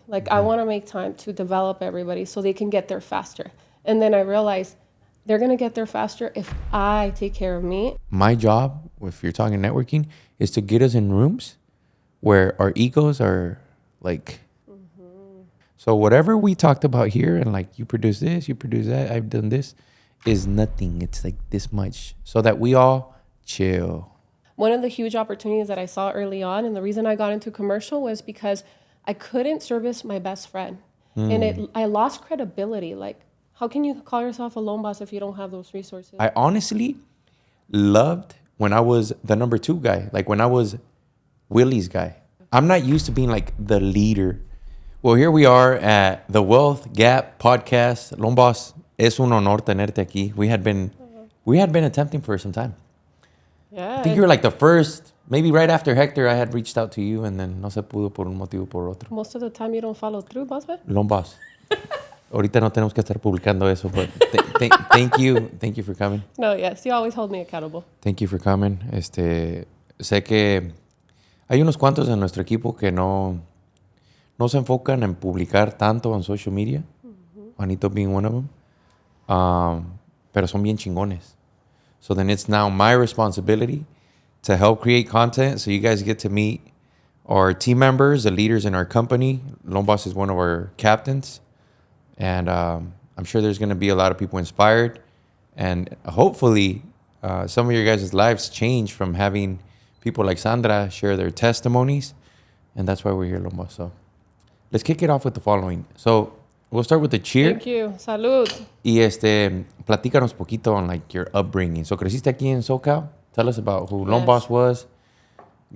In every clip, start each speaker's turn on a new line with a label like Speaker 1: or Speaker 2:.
Speaker 1: Like, I want to make time to develop everybody so they can get there faster. And then I realized they're going to get there faster if I take care of me.
Speaker 2: My job, if you're talking networking, is to get us in rooms where our egos are like, so whatever we talked about here, and like you produce this, you produce that, I've done this, is nothing. It's like this much, so that we all chill.
Speaker 1: One of the huge opportunities that I saw early on, and the reason I got into commercial was because I couldn't service my best friend. And I lost credibility. Like, how can you call yourself a loan boss if you don't have those resources?
Speaker 2: I honestly loved when I was the number 2 guy, like when I was Willie's guy. I'm not used to being like the leader. Well, here we are at the Wealth Gap podcast. Loan boss, es un honor tenerte aquí. We had been attempting for some time.
Speaker 1: Yeah.
Speaker 2: I think you were like the first, maybe right after Hector, I had reached out to you, and then no se pudo por un motivo por otro.
Speaker 1: Most of the time you don't follow through, boss man.
Speaker 2: Loan boss. Ahorita no tenemos que estar publicando eso, but thank you for coming.
Speaker 1: No, yes, you always hold me accountable.
Speaker 2: Thank you for coming. Sé que hay unos cuantos en nuestro equipo que no se enfocan en publicar tanto en social media. Juanito being one of them. Pero son bien chingones. So then it's now my responsibility to help create content so you guys get to meet our team members, the leaders in our company. Loan Boss is one of our captains. And I'm sure there's going to be a lot of people inspired. And hopefully some of your guys' lives change from having people like Sandra share their testimonies. And that's why we're here, Loan Boss. So let's kick it off with the following. So we'll start with the cheer.
Speaker 1: Thank you. Salud.
Speaker 2: Y platícanos poquito on like your upbringing. So creciste aquí en SoCal. Tell us about who Loan Boss was.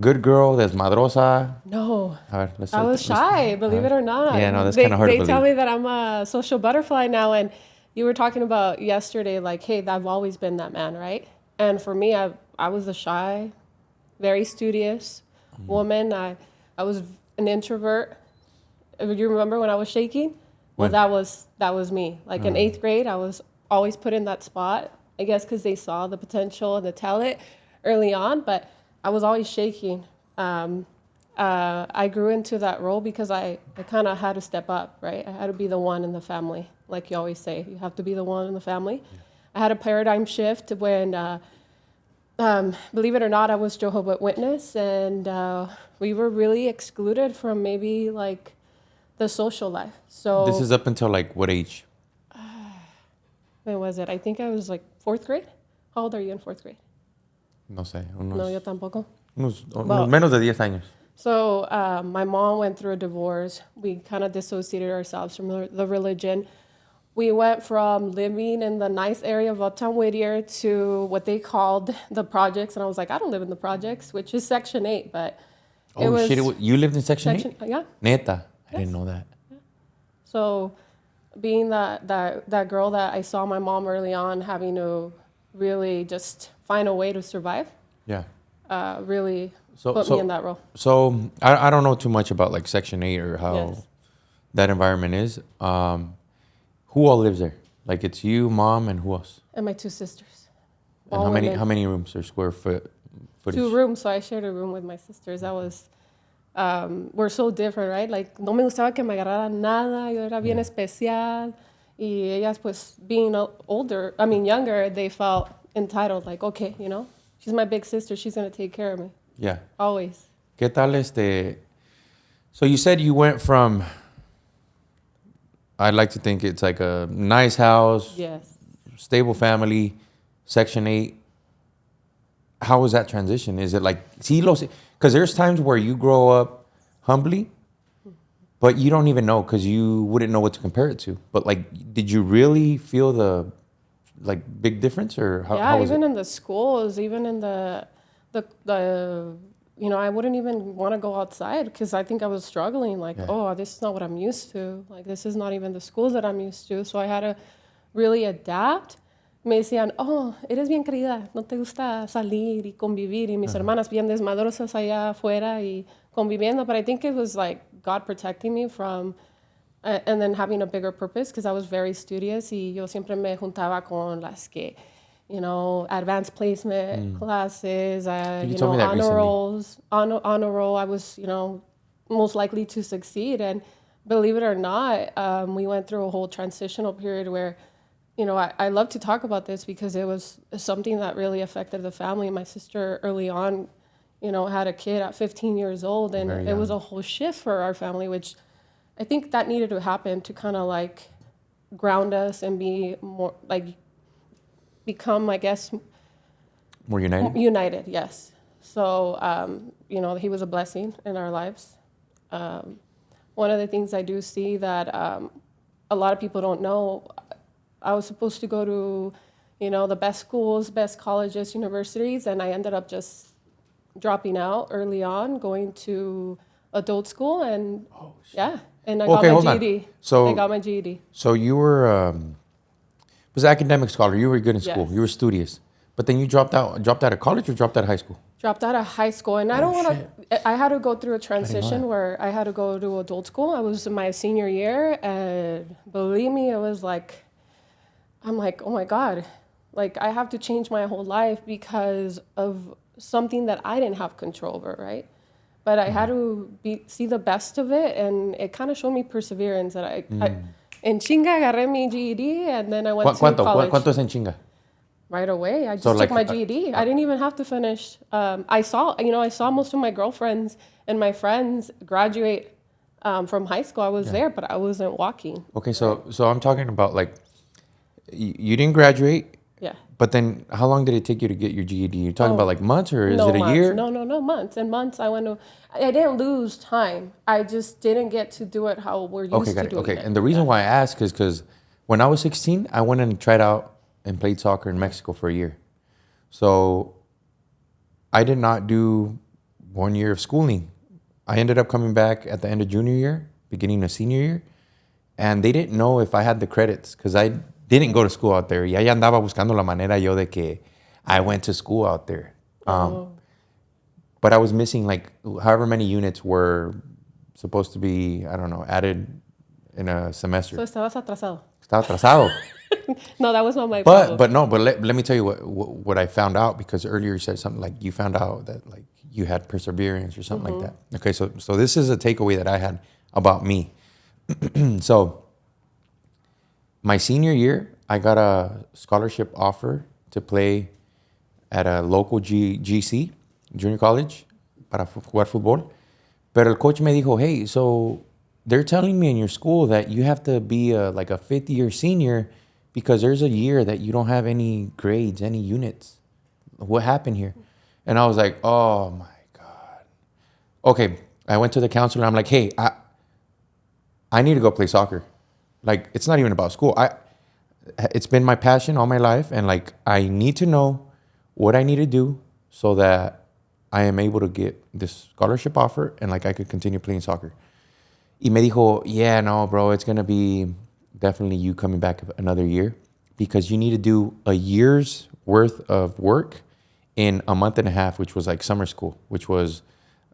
Speaker 2: Good girl, desmadrosa.
Speaker 1: No,
Speaker 2: I
Speaker 1: was shy, believe it or not.
Speaker 2: Yeah, no, that's kind of hard to believe.
Speaker 1: They tell me that I'm a social butterfly now, and you were talking about yesterday, like, hey, I've always been that man, right? And for me, I was a shy, very studious woman. I was an introvert. You remember when I was shaking? Well, that was me. Like in 8th grade, I was always put in that spot, I guess because they saw the potential and the talent early on, but I was always shaking. I grew into that role because I kind of had to step up, right? I had to be the one in the family. Like you always say, you have to be the one in the family. Yeah. I had a paradigm shift when, believe it or not, I was Jehovah's Witness, and we were really excluded from maybe like the social life. So
Speaker 2: this is up until like what age?
Speaker 1: When was it? I think I was like 4th grade. How old are you in 4th grade?
Speaker 2: No sé.
Speaker 1: No, yo tampoco.
Speaker 2: Unos menos de 10 años.
Speaker 1: So my mom went through a divorce. We kind of dissociated ourselves from the religion. We went from living in the nice area of Uptown Whittier to what they called the projects. And I was like, I don't live in the projects, which is Section 8. But
Speaker 2: You lived in Section 8?
Speaker 1: Yeah.
Speaker 2: Neta. I didn't know that.
Speaker 1: Yeah. So being that girl that I saw my mom early on having to really just find a way to survive. Yeah. Really put me in that role.
Speaker 2: So I don't know too much about like Section 8 or how that environment is. Who all lives there? Like it's you, mom, and who else?
Speaker 1: And my 2 sisters.
Speaker 2: And how many rooms or square footage?
Speaker 1: 2 rooms. So I shared a room with my sisters. That was, we're so different, right? Like no me gustaba que me agarrara nada. Yo era bien especial. Y ellas pues being younger, they felt entitled. Like, okay, she's my big sister. She's going to take care of me.
Speaker 2: Yeah.
Speaker 1: Always.
Speaker 2: ¿Qué tal So you said you went from, I'd like to think it's like a nice house.
Speaker 1: Yes.
Speaker 2: Stable family, Section 8. How was that transition? Is it like, because there's times where you grow up humbly, but you don't even know because you wouldn't know what to compare it to. But like, did you really feel the like big difference or how was
Speaker 1: even
Speaker 2: it?
Speaker 1: In the schools, even in the I wouldn't even want to go outside because I think I was struggling. Like, this is not what I'm used to. Like, this is not even the schools that I'm used to. So I had to really adapt. Me decían, eres bien querida, no te gusta salir y convivir. Y mis hermanas bien desmadrosas allá afuera y conviviendo. But I think it was like God protecting me from, and then having a bigger purpose because I was very studious y yo siempre me juntaba con las que, advanced placement classes, honor rolls, honor roll. I was, most likely to succeed. And believe it or not, we went through a whole transitional period where, I love to talk about this because it was something that really affected the family. My sister early on, had a kid at 15 years old, and
Speaker 2: Very
Speaker 1: it was
Speaker 2: young.
Speaker 1: a whole shift for our family, which I think that needed to happen to kind of like ground us and be more like become, I guess,
Speaker 2: More united?
Speaker 1: united. Yes. So, he was a blessing in our lives. One of the things I do see that a lot of people don't know, I was supposed to go to, the best schools, best colleges, universities, and I ended up just dropping out early on, going to adult school, and yeah, and I got
Speaker 2: Okay,
Speaker 1: my
Speaker 2: hold on.
Speaker 1: GED. I
Speaker 2: So,
Speaker 1: got my GED.
Speaker 2: so you were was an academic scholar. You were good in school.
Speaker 1: Yes.
Speaker 2: You were studious. But then you dropped out of college or dropped out of high school?
Speaker 1: Dropped out of high school, and I don't want to. I had to go through a transition
Speaker 2: that.
Speaker 1: where I had to go to adult school. I was in my senior year, and believe me, it was like, I'm like, oh my God, like I have to change my whole life because of something that I didn't have control over, right? But I had to see the best of it, and it kind of showed me perseverance. That I in chinga agarré mi GED, and then I went to
Speaker 2: ¿Cuánto?
Speaker 1: college.
Speaker 2: ¿Cuánto es en chinga?
Speaker 1: Right away. I just
Speaker 2: So,
Speaker 1: took
Speaker 2: like,
Speaker 1: my GED. I didn't even have to finish. I saw most of my girlfriends and my friends graduate from high school. I was there, but I wasn't walking.
Speaker 2: Okay, so I'm talking about like you didn't graduate,
Speaker 1: Yeah.
Speaker 2: but then how long did it take you to get your GED? You're talking
Speaker 1: Oh,
Speaker 2: about like months or is
Speaker 1: No
Speaker 2: it a
Speaker 1: months.
Speaker 2: year?
Speaker 1: No months. And months I didn't lose time. I just didn't get to do it how we're used
Speaker 2: Okay,
Speaker 1: to
Speaker 2: got it.
Speaker 1: doing
Speaker 2: Okay,
Speaker 1: it.
Speaker 2: and the reason why I ask is because when I was 16, I went and tried out and played soccer in Mexico for a year. So I did not do 1 year of schooling. I ended up coming back at the end of junior year, beginning of senior year, and they didn't know if I had the credits because I didn't go to school out there. Y ahí andaba buscando la manera yo de que I went to school out there. But I was missing like however many units were supposed to be, I don't know, added in a semester.
Speaker 1: So estabas atrasado.
Speaker 2: Estaba atrasado.
Speaker 1: No, that was not my problem.
Speaker 2: But let me tell you what I found out, because earlier you said something like you found out that like you had perseverance or something like that. Okay, so this is a takeaway that I had about me. So my senior year, I got a scholarship offer to play at a local GC, junior college, para jugar fútbol. Pero el coach me dijo, hey, so they're telling me in your school that you have to be like a fifth year senior because there's a year that you don't have any grades, any units. What happened here? And I was like, oh my God. Okay, I went to the counselor. I'm like, hey, I need to go play soccer. Like, it's not even about school. It's been my passion all my life. And like, I need to know what I need to do so that I am able to get this scholarship offer and like I could continue playing soccer. Y me dijo, yeah, no, bro, it's going to be definitely you coming back another year because you need to do a year's worth of work in a month and a half, which was like summer school, which was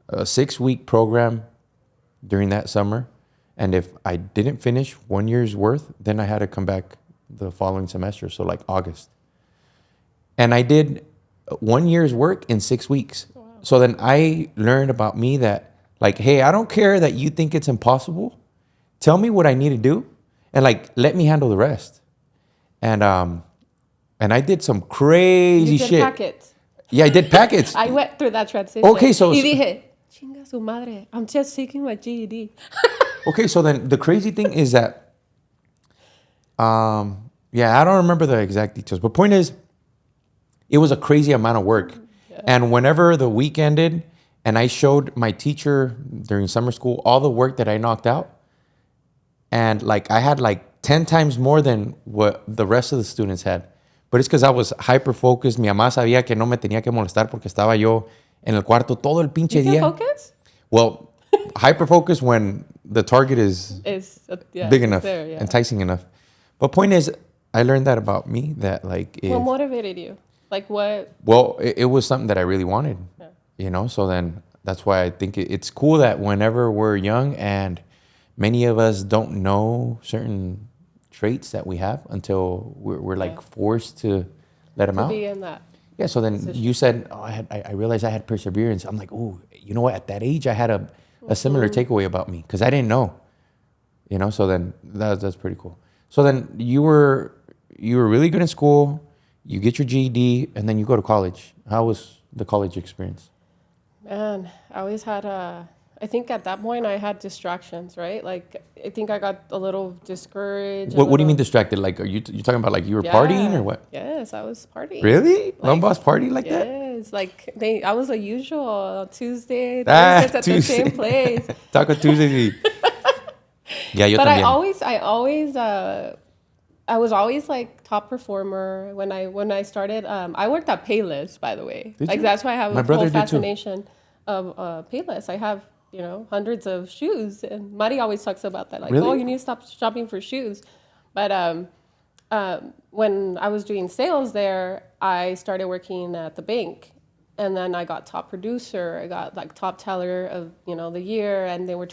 Speaker 2: a 6-week program during that summer. And if I didn't finish 1 year's worth, then I had to come back the following semester, so like August. And I did 1 year's work in 6 weeks. Wow. So then I learned about me that like, hey, I don't care that you think it's impossible. Tell me what I need to do and like let me handle the rest. And I did some crazy
Speaker 1: You did
Speaker 2: shit.
Speaker 1: packets.
Speaker 2: Yeah, I did packets.
Speaker 1: I went through that transition.
Speaker 2: Okay, so
Speaker 1: Y dije, chinga su madre, I'm just taking my GED.
Speaker 2: okay, so then the crazy thing is that yeah, I don't remember the exact details, but point is it was a crazy amount of work. Yeah. And whenever the week ended and I showed my teacher during summer school all the work that I knocked out, and like I had like 10 times more than what the rest of the students had. But it's because I was hyper focused. Mi mamá sabía que no me tenía que molestar porque estaba yo en el cuarto todo el pinche
Speaker 1: you
Speaker 2: día.
Speaker 1: Can focus?
Speaker 2: Well, hyper focus when the target is big enough,
Speaker 1: there, yeah.
Speaker 2: enticing enough. But point is, I learned that about me, that like if,
Speaker 1: what motivated you? Like what?
Speaker 2: Well, it was something that I really wanted, you know. So then that's why I think it's cool that whenever we're young and many of us don't know certain traits that we have until we're like forced to let them out.
Speaker 1: To be in that.
Speaker 2: Yeah. So then
Speaker 1: position.
Speaker 2: you said, oh, I realized I had perseverance. I'm like, oh, you know what? At that age, I had a similar takeaway about me because I didn't know. You know, so then that's pretty cool. So then you were really good in school. You get your GED, and then you go to college. How was the college experience?
Speaker 1: Man, I always had I think at that point I had distractions, right? Like I think I got a little discouraged.
Speaker 2: What do you mean distracted? Like, are you talking about like you were partying or what?
Speaker 1: Yes, I was partying.
Speaker 2: Really?
Speaker 1: Like,
Speaker 2: Boss party like that?
Speaker 1: yes, like I was a usual Tuesday,
Speaker 2: Ah,
Speaker 1: Thursdays at the same place.
Speaker 2: Taco Tuesday. Yeah, yo
Speaker 1: But
Speaker 2: también.
Speaker 1: I was always like top performer when I started. I worked at Payless, by the way.
Speaker 2: Did
Speaker 1: Like
Speaker 2: you?
Speaker 1: that's why I have
Speaker 2: My
Speaker 1: a
Speaker 2: brother
Speaker 1: whole
Speaker 2: did too.
Speaker 1: fascination of Payless. I have hundreds of shoes, and Mari always talks about that. Like,
Speaker 2: Really?
Speaker 1: oh, you need to stop shopping for shoes. But when I was doing sales there, I started working at the bank. And then I got top producer. I got like top teller of the year, and they were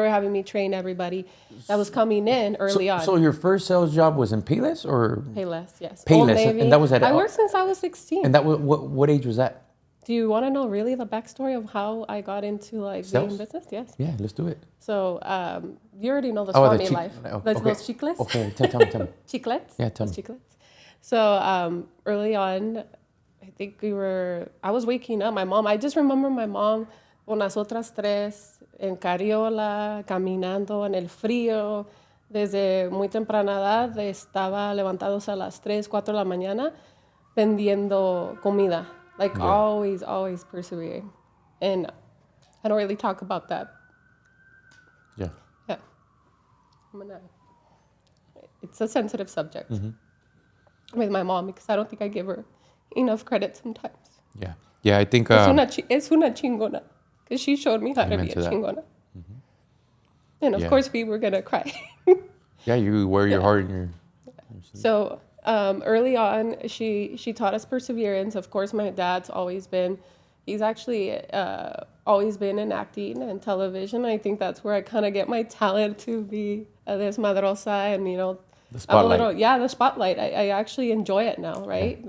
Speaker 1: having me train everybody that was coming in early on.
Speaker 2: So your first sales job was in Payless or
Speaker 1: Payless, yes.
Speaker 2: Payless,
Speaker 1: Old Navy.
Speaker 2: and that was at
Speaker 1: I worked since I was 16.
Speaker 2: and that was what age was that?
Speaker 1: Do you want to know really the backstory of how I got into like
Speaker 2: Sales?
Speaker 1: being business? Yes.
Speaker 2: Yeah, let's do it.
Speaker 1: So you already know the
Speaker 2: Oh,
Speaker 1: Swami life. Those chiclets.
Speaker 2: Okay, tell me.
Speaker 1: Chiclets?
Speaker 2: Yeah, tell
Speaker 1: Those
Speaker 2: me.
Speaker 1: chiclets. So early on, I think I was waking up. I just remember my mom con las otras tres en carriola, caminando en el frío. Desde muy temprana edad estaba levantados a las 3, 4 de la mañana vendiendo comida. Like always persevering. And I don't really talk about that.
Speaker 2: Yeah.
Speaker 1: Yeah. It's a sensitive subject with my mom because I don't think I give her enough credit sometimes.
Speaker 2: Yeah, I think
Speaker 1: Es una chingona because she showed me how to be a
Speaker 2: Amen to that.
Speaker 1: chingona. And of course we were going to cry.
Speaker 2: yeah, you wear your heart in your
Speaker 1: So early on, she taught us perseverance. Of course, my dad's he's actually always been in acting and television. I think that's where I kind of get my talent to be a desmadrosa and,
Speaker 2: the spotlight.
Speaker 1: the spotlight. I actually enjoy it now, right?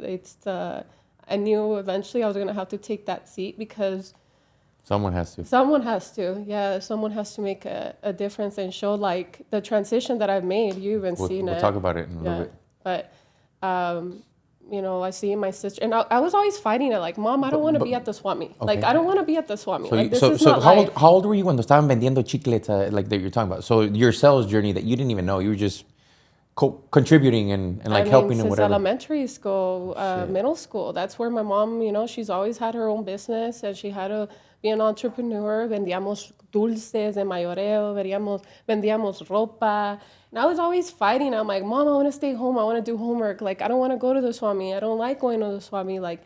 Speaker 1: Yeah. I knew eventually I was going to have to take that seat because
Speaker 2: Someone has to.
Speaker 1: someone has to. Yeah, someone has to make a difference and show like the transition that I've made. You even seen
Speaker 2: We'll
Speaker 1: it.
Speaker 2: talk about it in a little bit.
Speaker 1: But, I see my sister, and I was always fighting it. Like, Mom, I don't want to be at the swap meet. Like, I don't want to be at the swap meet. Like, this is not life.
Speaker 2: How old were you when estaban vendiendo chiclets like that you're talking about? So your sales journey that you didn't even know, you were just contributing and like helping and
Speaker 1: since
Speaker 2: whatever.
Speaker 1: elementary school, middle school. That's where my mom, she's always had her own business, and she had to be an entrepreneur. Vendíamos dulces de mayoreo, vendíamos ropa. And I was always fighting. I'm like, Mom, I want to stay home. I want to do homework. Like, I don't want to go to the Swami. I don't like going to the Swami. Like,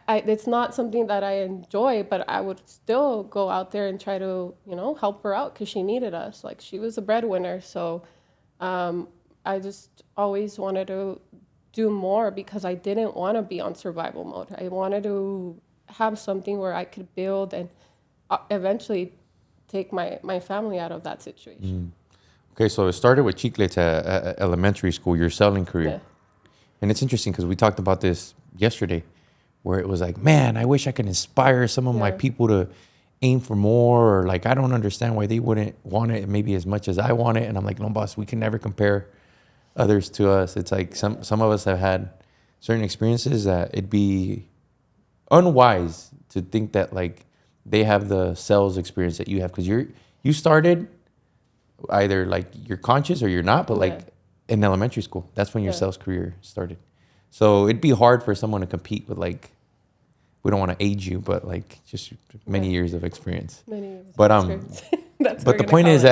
Speaker 1: it's not something that I enjoy, but I would still go out there and try to, help her out because she needed us. Like, she was a breadwinner. So I just always wanted to do more because I didn't want to be on survival mode. I wanted to have something where I could build and eventually take my family out of that situation.
Speaker 2: Okay, so it started with chiclets at elementary school, your selling career.
Speaker 1: Yeah.
Speaker 2: And it's interesting because we talked about this yesterday where it was like, man, I wish I could inspire some of my people to aim for more, or like, I don't understand why they wouldn't want it maybe as much as I want it. And I'm like, no, boss, we can never compare others to us. It's like some of us have had certain experiences that it'd be unwise to think that like they have the sales experience that you have because you started either like you're conscious or you're not, but like in elementary school, that's when your sales career started. So it'd be hard for someone to compete with like, we don't want to age you, but like just many years of experience.
Speaker 1: Many years
Speaker 2: But
Speaker 1: of experience. That's
Speaker 2: but the point is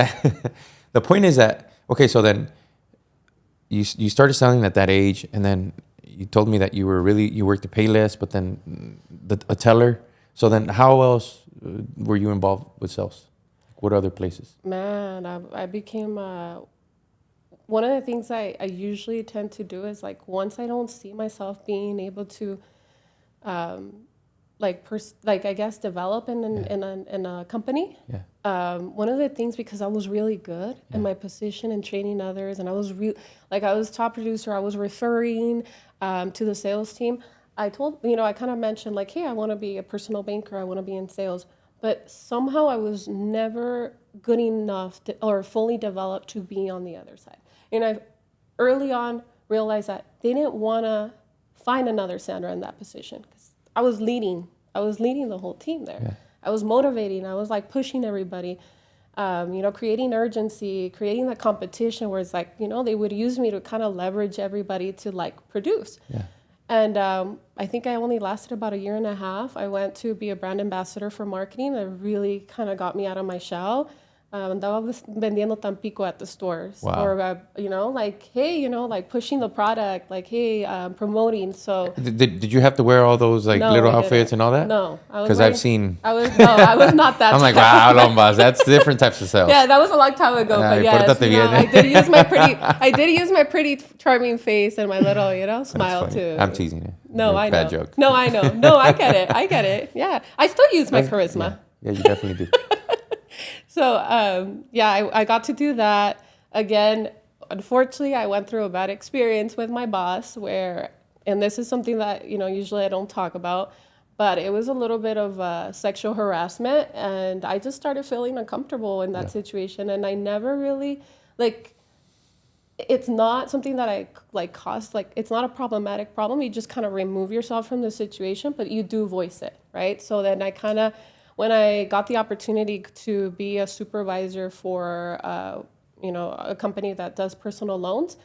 Speaker 2: that okay, so then you started selling at that age, and then you told me that you worked at Payless, but then a teller. So then how else were you involved with sales? What other places?
Speaker 1: Man, I became one of the things I usually tend to do is like once I don't see myself being able to I guess develop in a company.
Speaker 2: Yeah.
Speaker 1: One of the things, because I was really good in my position and training others, and I was top producer. I was referring to the sales team. I kind of mentioned like, hey, I want to be a personal banker. I want to be in sales. But somehow I was never good enough or fully developed to be on the other side. And I early on realized that they didn't want to find another Sandra in that position because I was leading the whole team there.
Speaker 2: Yeah.
Speaker 1: I was motivating. I was like pushing everybody, creating urgency, creating the competition where it's like, they would use me to kind of leverage everybody to like produce.
Speaker 2: Yeah.
Speaker 1: And I think I only lasted about a year and a half. I went to be a brand ambassador for marketing. That really kind of got me out of my shell. Andaba vendiendo Tampico at the stores.
Speaker 2: Wow.
Speaker 1: Or, like, hey, like pushing the product, like, hey, promoting. So
Speaker 2: Did you have to wear all those like
Speaker 1: No,
Speaker 2: little
Speaker 1: I
Speaker 2: outfits
Speaker 1: didn't.
Speaker 2: and all that?
Speaker 1: No.
Speaker 2: Because I've seen.
Speaker 1: I was not that
Speaker 2: I'm like,
Speaker 1: type.
Speaker 2: wow, lombas. That's different types of sales.
Speaker 1: Yeah, that was a long time ago.
Speaker 2: Ay,
Speaker 1: But yes,
Speaker 2: pórtate bien.
Speaker 1: I did use my pretty charming face and my little, smile
Speaker 2: Funny.
Speaker 1: too.
Speaker 2: I'm teasing you.
Speaker 1: No, I know.
Speaker 2: Bad joke.
Speaker 1: No, I know. No, I get it. Yeah. I still use my charisma.
Speaker 2: Yeah, you definitely do.
Speaker 1: So, I got to do that. Again, unfortunately, I went through a bad experience with my boss and this is something that, usually I don't talk about, but it was a little bit of sexual harassment. And I just started feeling uncomfortable in that situation. And I never really, it's not something that I caused, it's not a problematic problem. You just kind of remove yourself from the situation, but you do voice it, right? So then when I got the opportunity to be a supervisor for, a company that does personal loans,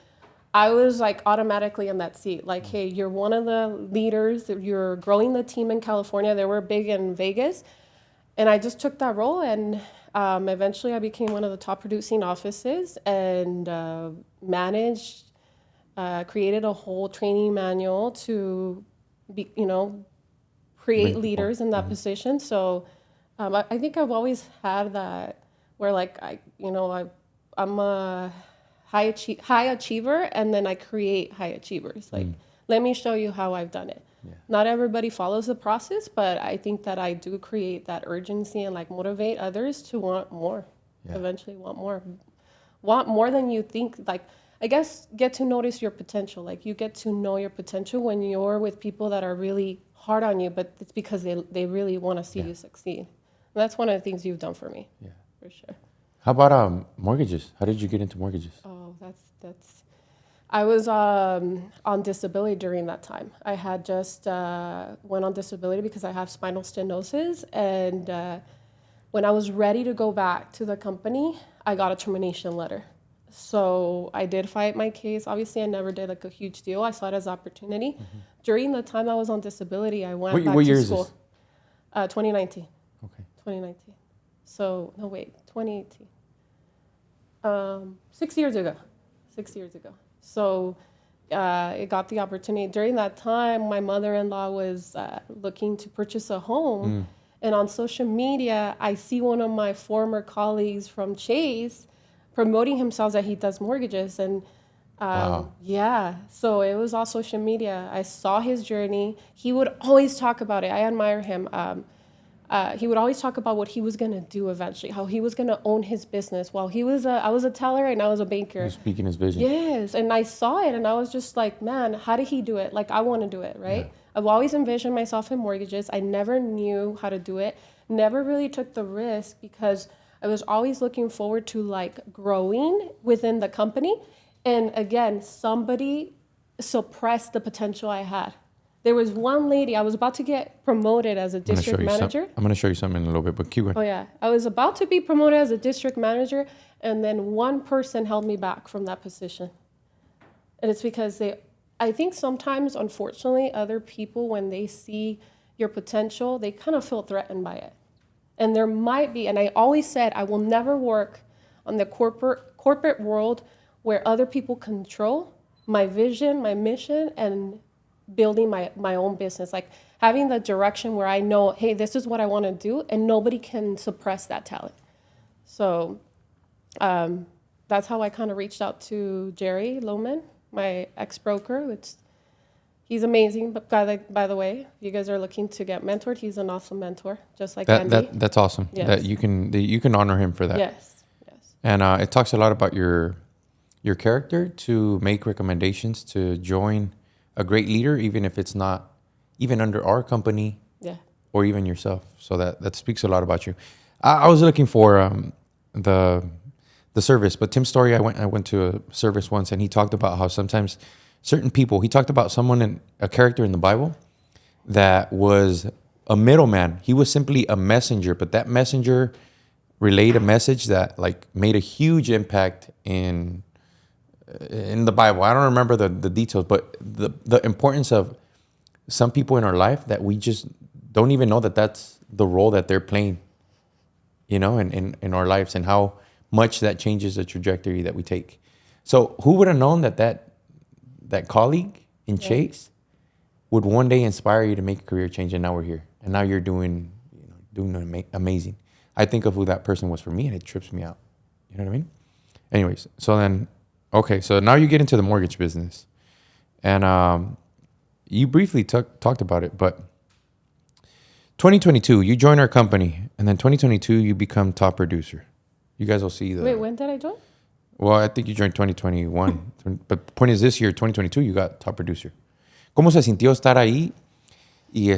Speaker 1: I was like automatically in that seat. Like, hey, you're one of the leaders. You're growing the team in California. They were big in Vegas. And I just took that role. And eventually I became one of the top producing offices and managed, created a whole training manual to be, create leaders in that position. So I think I've always had that where I'm a high achiever and then I create high achievers. Let me show you how I've done it. Yeah. Not everybody follows the process, but I think that I do create that urgency and motivate others to want more, eventually want more than you think. I guess get to notice your potential. You get to know your potential when you're with people that are really hard on you, but it's because they really want to see you succeed. And that's one of the things you've done for me. Yeah, for sure.
Speaker 2: How about mortgages? How did you get into mortgages?
Speaker 1: Oh, that's. I was on disability during that time. I had just went on disability because I have spinal stenosis, and when I was ready to go back to the company, I got a termination letter. So I did fight my case. Obviously, I never did a huge deal. I saw it as opportunity. Mm-hmm. During the time I was on disability, I went back to school. Is this? 2019.
Speaker 2: Okay.
Speaker 1: 2019. So, no, wait, 2018. 6 years ago. 6 years ago. So it got the opportunity. During that time, my mother-in-law was looking to purchase a home. And on social media, I see one of my former colleagues from Chase promoting himself that he does mortgages. And
Speaker 2: wow.
Speaker 1: Yeah, so it was all social media. I saw his journey. He would always talk about it. I admire him. He would always talk about what he was going to do eventually, how he was going to own his business. While I was a teller and I was a banker.
Speaker 2: You're speaking his vision.
Speaker 1: Yes, and I saw it and I was just like, man, how did he do it? I want to do it, right? Yeah. I've always envisioned myself in mortgages. I never knew how to do it. Never really took the risk because I was always looking forward to growing within the company. And again, somebody suppressed the potential I had. There was one lady, I was about to get promoted as a district manager.
Speaker 2: I'm going to show you something in a little bit, but keep going.
Speaker 1: Oh, yeah. I was about to be promoted as a district manager, and then one person held me back from that position. And it's because I think sometimes, unfortunately, other people, when they see your potential, they kind of feel threatened by it. And there might be, and I always said, I will never work on the corporate world where other people control my vision, my mission, and building my own business, having the direction where I know, hey, this is what I want to do, and nobody can suppress that talent. So that's how I kind of reached out to Jerry Lohman, my ex-broker. He's amazing, but by the way, if you guys are looking to get mentored, he's an awesome mentor, just like Andy.
Speaker 2: That's awesome. Yes. That you can honor him for that.
Speaker 1: Yes.
Speaker 2: And it talks a lot about your character to make recommendations to join a great leader, even if it's not even under our company or even yourself. So that speaks a lot about you. I was looking for the service, but Tim's story, I went to a service once, and he talked about how sometimes certain people, he talked about a character in the Bible that was a middleman. He was simply a messenger, but that messenger relayed a message that like made a huge impact in the Bible. I don't remember the details, but the importance of some people in our life that we just don't even know that that's the role that they're playing, you know, in our lives, and how much that changes the trajectory that we take. So who would have known that colleague in Chase would one day inspire you to make a career change, and now we're here, and now you're doing amazing. I think of who that person was for me, and it trips me out. You know what I mean? Anyways, so now you get into the mortgage business, and you briefly talked about it, but 2022, you join our company, and then 2022, you become top producer. You guys will see
Speaker 1: Wait, when did I join?
Speaker 2: Well, I think you joined 2021, but the point is this year, 2022, you got top producer. ¿Cómo se sintió estar ahí? Y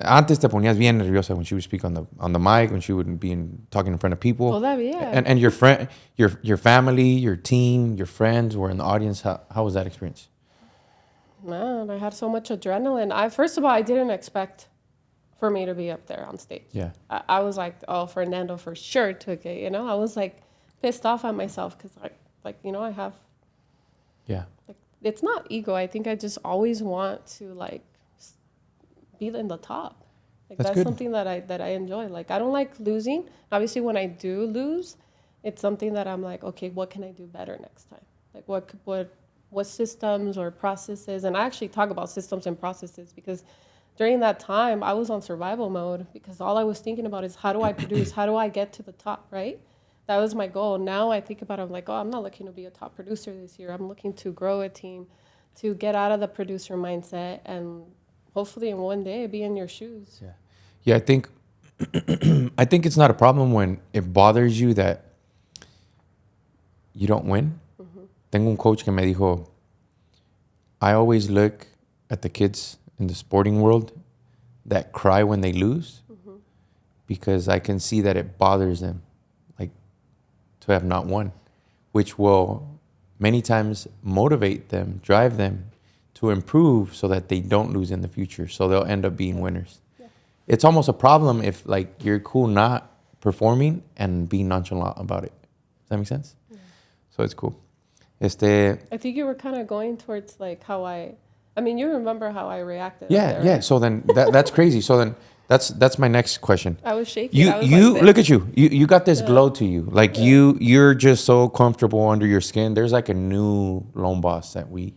Speaker 2: antes te ponías bien nerviosa when she would speak on the mic, when she would be talking in front of people.
Speaker 1: Todavía.
Speaker 2: And your friend, your family, your team, your friends were in the audience. How was that experience?
Speaker 1: Man, I had so much adrenaline. First of all, I didn't expect for me to be up there on stage.
Speaker 2: Yeah.
Speaker 1: I was like, oh, Fernando for sure took it. You know, I was like pissed off at myself because I have.
Speaker 2: Yeah.
Speaker 1: Like, it's not ego. I think I just always want to like be in the top. Like that's something that I enjoy. Like I don't like losing. Obviously, when I do lose, it's something that I'm like, okay, what can I do better next time? Like what systems or processes? And I actually talk about systems and processes because during that time I was on survival mode because all I was thinking about is how do I produce? How do I get to the top? Right? That was my goal. Now I think about it, I'm like, oh, I'm not looking to be a top producer this year. I'm looking to grow a team, to get out of the producer mindset, and hopefully in one day be in your shoes.
Speaker 2: Yeah. I think it's not a problem when it bothers you that you don't win. Mm-hmm. Tengo un coach que me dijo, I always look at the kids in the sporting world that cry when they lose because I can see that it bothers them, like to have not won, which will many times motivate them, drive them to improve so that they don't lose in the future. So they'll end up being winners. Yeah. It's almost a problem if like you're cool not performing and being nonchalant about it. Does that make sense? Yeah. So it's cool. I
Speaker 1: think you were kind of going towards like how you remember how I reacted.
Speaker 2: Yeah, yeah. So then that's crazy. So then that's my next question.
Speaker 1: I was shaking.
Speaker 2: You look at you. You got this glow to you. Like you're just so comfortable under your skin. There's like a new loan boss that we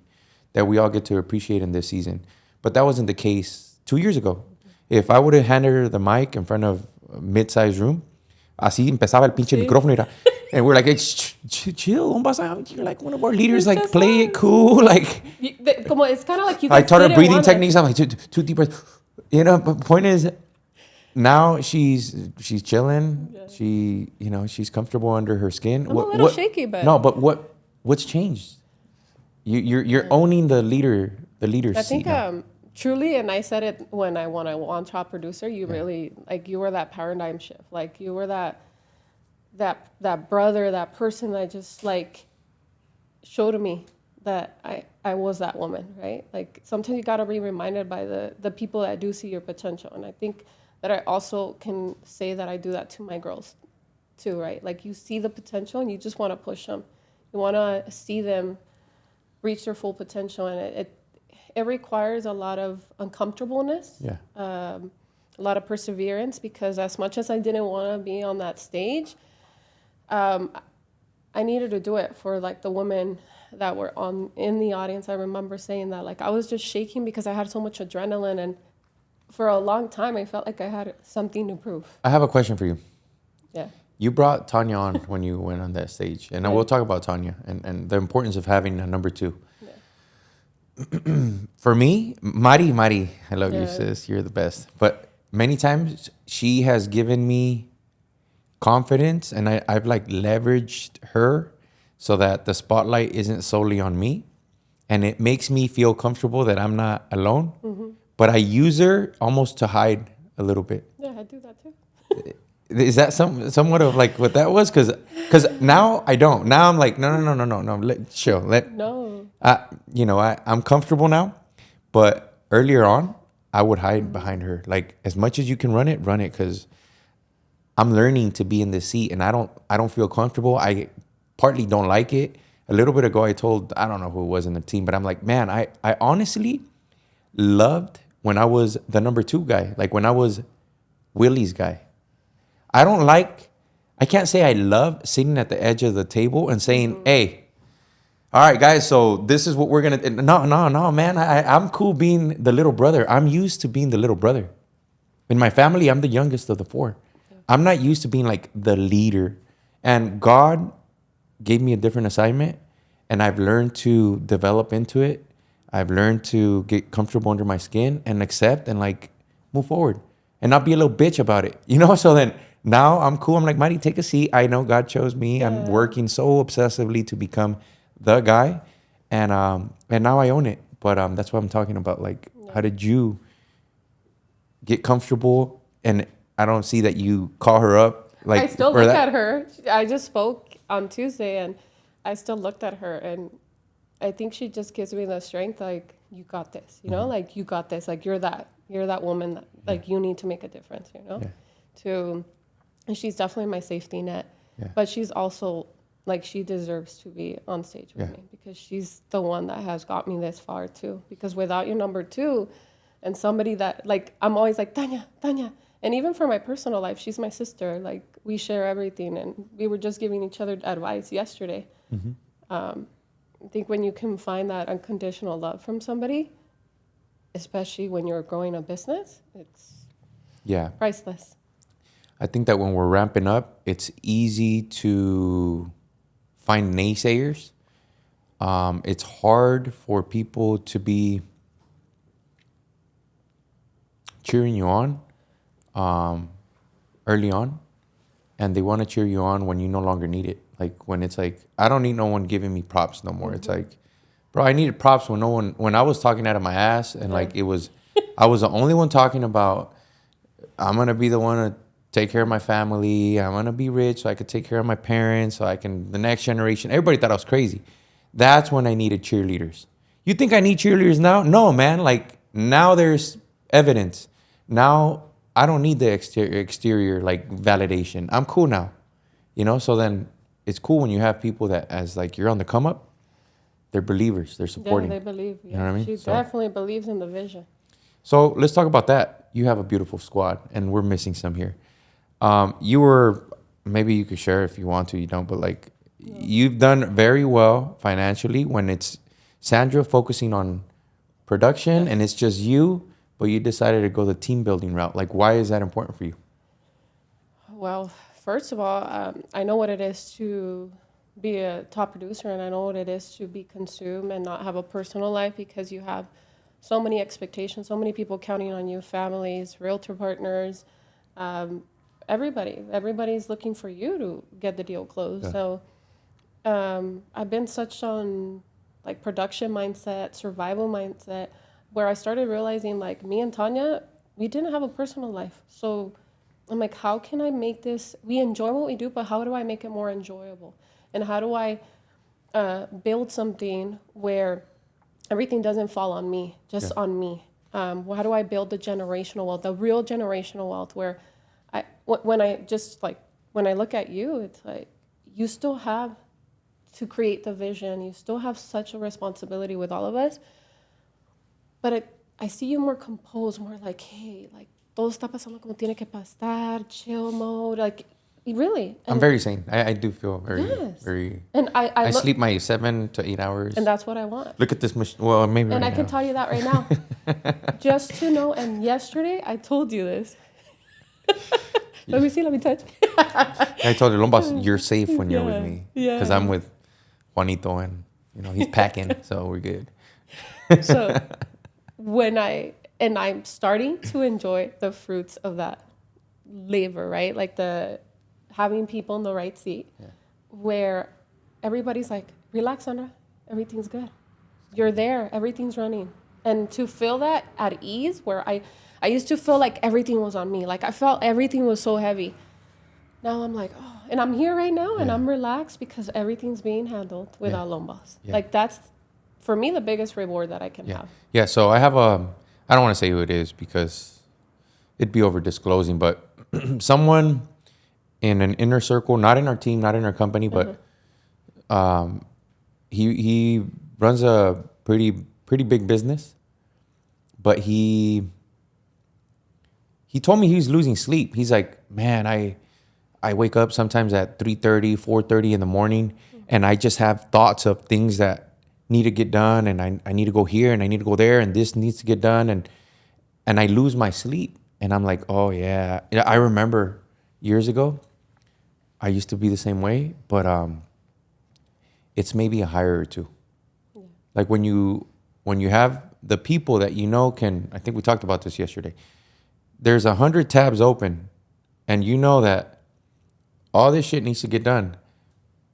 Speaker 2: all get to appreciate in this season. But that wasn't the case 2 years ago. If I would have handed her the mic in front of a mid-sized room, así empezaba el pinche micrófono and we're like, hey, chill, loan boss. You're like one of our leaders. Like play it cool. Like
Speaker 1: it's kind of like you.
Speaker 2: I taught her breathing techniques. I'm like two deep breaths. You know, but the point is, now she's chilling. Yeah. She's comfortable under her skin.
Speaker 1: I'm a little shaky, but
Speaker 2: no. But what's changed? You're owning the leader
Speaker 1: I
Speaker 2: seat.
Speaker 1: I think truly, and I said it when I won top producer. You really you were that paradigm shift. Like you were that brother, that person that just like showed me that I was that woman, right? Like sometimes you gotta be reminded by the people that do see your potential. And I think that I also can say that I do that to my girls too, right? Like you see the potential and you just want to push them. You want to see them reach their full potential, and it requires a lot of uncomfortableness, a lot of perseverance, because as much as I didn't want to be on that stage, I needed to do it for like the women that were in the audience. I remember saying that like I was just shaking because I had so much adrenaline, and for a long time I felt like I had something to prove.
Speaker 2: I have a question for you.
Speaker 1: Yeah.
Speaker 2: You brought Tanya on when you went on that stage, and we'll talk about Tanya and the importance of having a number two. Yeah. For me, Mari, I love you, sis. You're the best. But many times she has given me confidence, and I've like leveraged her so that the spotlight isn't solely on me, and it makes me feel comfortable that I'm not alone. Mm-hmm. But I use her almost to hide a little bit.
Speaker 1: Yeah, I do that too.
Speaker 2: Is that somewhat of like what that was? Because now I don't. Now I'm like, no. Chill.
Speaker 1: No.
Speaker 2: I'm comfortable now. But earlier on, I would hide behind her. Like as much as you can run it, because I'm learning to be in the seat, and I don't feel comfortable. I partly don't like it. A little bit ago, I don't know who it was in the team, but I'm like, man, I honestly loved when I was the number 2 guy, like when I was Willie's guy. I can't say I love sitting at the edge of the table and saying, hey, all right, guys, so this is what we're going to, no, man, I'm cool being the little brother. I'm used to being the little brother. In my family, I'm the youngest of the 4. I'm not used to being like the leader. And God gave me a different assignment, and I've learned to develop into it. I've learned to get comfortable under my skin and accept and like move forward and not be a little bitch about it. So then now I'm cool. I'm like, Mighty, take a seat. I know God chose me. I'm working so obsessively to become the guy. And now I own it. But that's what I'm talking about. Like, how did you get comfortable? And I don't see that you call her up. Like,
Speaker 1: I still look at her. I just spoke on Tuesday, and I still looked at her, and I think she just gives me the strength. Like, you got this, like you got this. Like you're that woman that like you need to make a difference, and she's definitely my safety net.
Speaker 2: Yeah.
Speaker 1: But she's also like, she deserves to be on stage with me, because she's the one that has got me this far too. Because without your number 2 and somebody that like, I'm always like, Tanya. And even for my personal life, she's my sister. Like, we share everything, and we were just giving each other advice yesterday. I think when you can find that unconditional love from somebody, especially when you're growing a business, it's priceless.
Speaker 2: I think that when we're ramping up, it's easy to find naysayers. It's hard for people to be cheering you on early on, and they want to cheer you on when you no longer need it. Like when it's like, I don't need no one giving me props no more. It's like, bro, I needed props when I was talking out of my ass, and like I was the only one talking about, I'm going to be the one to take care of my family. I'm going to be rich so I could take care of my parents, so I can, the next generation. Everybody thought I was crazy. That's when I needed cheerleaders. You think I need cheerleaders now? No, man. Like now there's evidence. Now I don't need the exterior like validation. I'm cool now. So then it's cool when you have people that, as like you're on the come up, they're believers. They're supporting.
Speaker 1: Yeah, they believe. Yeah.
Speaker 2: You know what I mean?
Speaker 1: She definitely believes in the vision.
Speaker 2: So let's talk about that. You have a beautiful squad, and we're missing some here. Maybe you could share if you want to, you don't, but like you've done very well financially when it's Sandra focusing on production and it's just you, but you decided to go the team building route. Like, why is that important for you?
Speaker 1: Well, first of all, I know what it is to be a top producer, and I know what it is to be consumed and not have a personal life, because you have so many expectations, so many people counting on you, families, realtor partners, everybody's looking for you to get the deal closed. Yeah. So I've been such on like production mindset, survival mindset, where I started realizing like me and Tanya, we didn't have a personal life. So I'm like, how can I make this, we enjoy what we do, but how do I make it more enjoyable? And how do I build something where everything doesn't fall on me, just on me? How do I build the generational wealth, the real generational wealth, where when I look at you, it's like you still have to create the vision. You still have such a responsibility with all of us. But I see you more composed, more like, hey, like, todo está pasando como tiene que pasar, chill mode, like, really. And
Speaker 2: I'm very sane. I do feel very.
Speaker 1: And I
Speaker 2: sleep my 7 to 8 hours.
Speaker 1: And that's what I want.
Speaker 2: Look at this machine. Well, maybe.
Speaker 1: And
Speaker 2: right
Speaker 1: I can tell you that right now. Just to know. And yesterday I told you this. Let me touch.
Speaker 2: I told you, Lombas, you're safe when you're with me. Yeah. Because I'm with Juanito, and he's packing, so we're good.
Speaker 1: So I'm starting to enjoy the fruits of that labor, right? Like having people in the right seat, where everybody's like, relax, Sandra, everything's good. You're there, everything's running. And to feel that at ease, where I used to feel like everything was on me. Like I felt everything was so heavy. now I'm like, oh, and I'm here right now and
Speaker 2: Yeah.
Speaker 1: I'm relaxed because everything's being handled without Lombas.
Speaker 2: Yeah.
Speaker 1: Like that's, for me, the biggest reward that I can have.
Speaker 2: Yeah, so I have I don't want to say who it is because it'd be over disclosing, but someone in an inner circle, not in our team, not in our company, but he runs a pretty big business, but he told me he's losing sleep. He's like, man, I wake up sometimes at 3:30, 4:30 in the morning, and I just have thoughts of things that need to get done, and I need to go here and I need to go there, and this needs to get done, and I lose my sleep. And I'm like, oh yeah. I remember years ago, I used to be the same way, but it's maybe a higher or two.
Speaker 1: Yeah.
Speaker 2: Like when you have the people that you know can, I think we talked about this yesterday. There's 100 tabs open, and you know that all this shit needs to get done,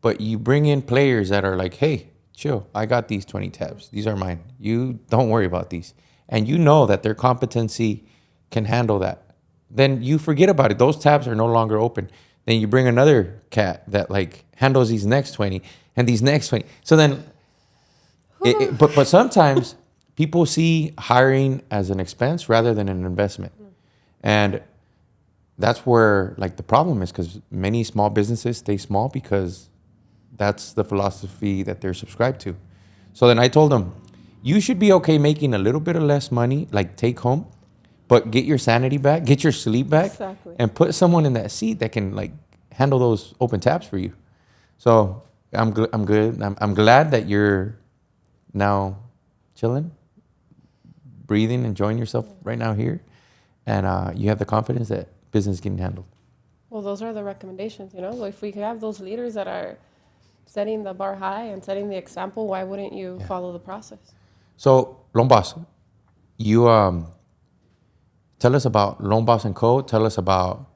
Speaker 2: but you bring in players that are like, hey, chill, I got these 20 tabs. These are mine. You don't worry about these. And you know that their competency can handle that. Then you forget about it. Those tabs are no longer open. Then you bring another cat that like handles these next 20 and these next 20. So then, but sometimes people see hiring as an expense rather than an investment. And that's where like the problem is, because many small businesses stay small because that's the philosophy that they're subscribed to. So then I told them, you should be okay making a little bit of less money, like take home, but get your sanity back, get your sleep back,
Speaker 1: Exactly.
Speaker 2: and put someone in that seat that can like handle those open tabs for you. So I'm good. I'm glad that you're now chilling, breathing, enjoying yourself right now here, and you have the confidence that business is getting handled.
Speaker 1: Well, those are the recommendations, if we have those leaders that are setting the bar high and setting the example, why wouldn't you follow the process?
Speaker 2: So Lombas, you tell us about Lombas and Co. Tell us about,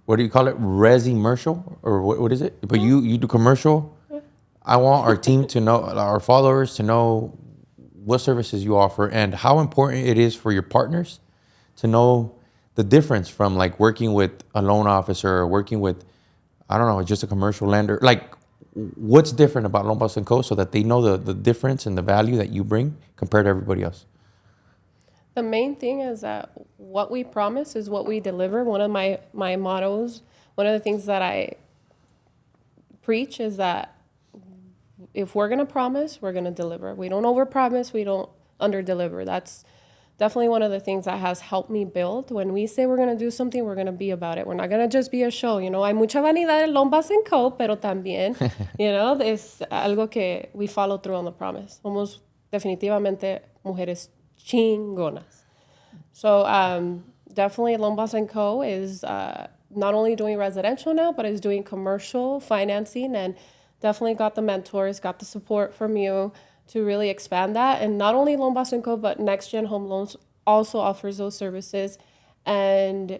Speaker 2: what do you call it? Resi-mercial, or what is it? But you do commercial. I want our team to know, our followers to know what services you offer and how important it is for your partners to know the difference from like working with a loan officer or working with, I don't know, just a commercial lender. Like, what's different about Lombas and Co. so that they know the difference and the value that you bring compared to everybody else?
Speaker 1: The main thing is that what we promise is what we deliver. One of my mottos, one of the things that I preach is that if we're going to promise, we're going to deliver. We don't overpromise, we don't underdeliver. That's definitely one of the things that has helped me build. When we say we're going to do something, we're going to be about it. We're not going to just be a show. Hay mucha vanidad en Lombas and Co., pero también, es algo que we follow through on the promise. Somos definitivamente mujeres chingonas. So definitely Lombas and Co. is not only doing residential now, but is doing commercial financing, and definitely got the mentors, got the support from you to really expand that. And not only Lombas & Co., but Next Gen Home Loans also offers those services. And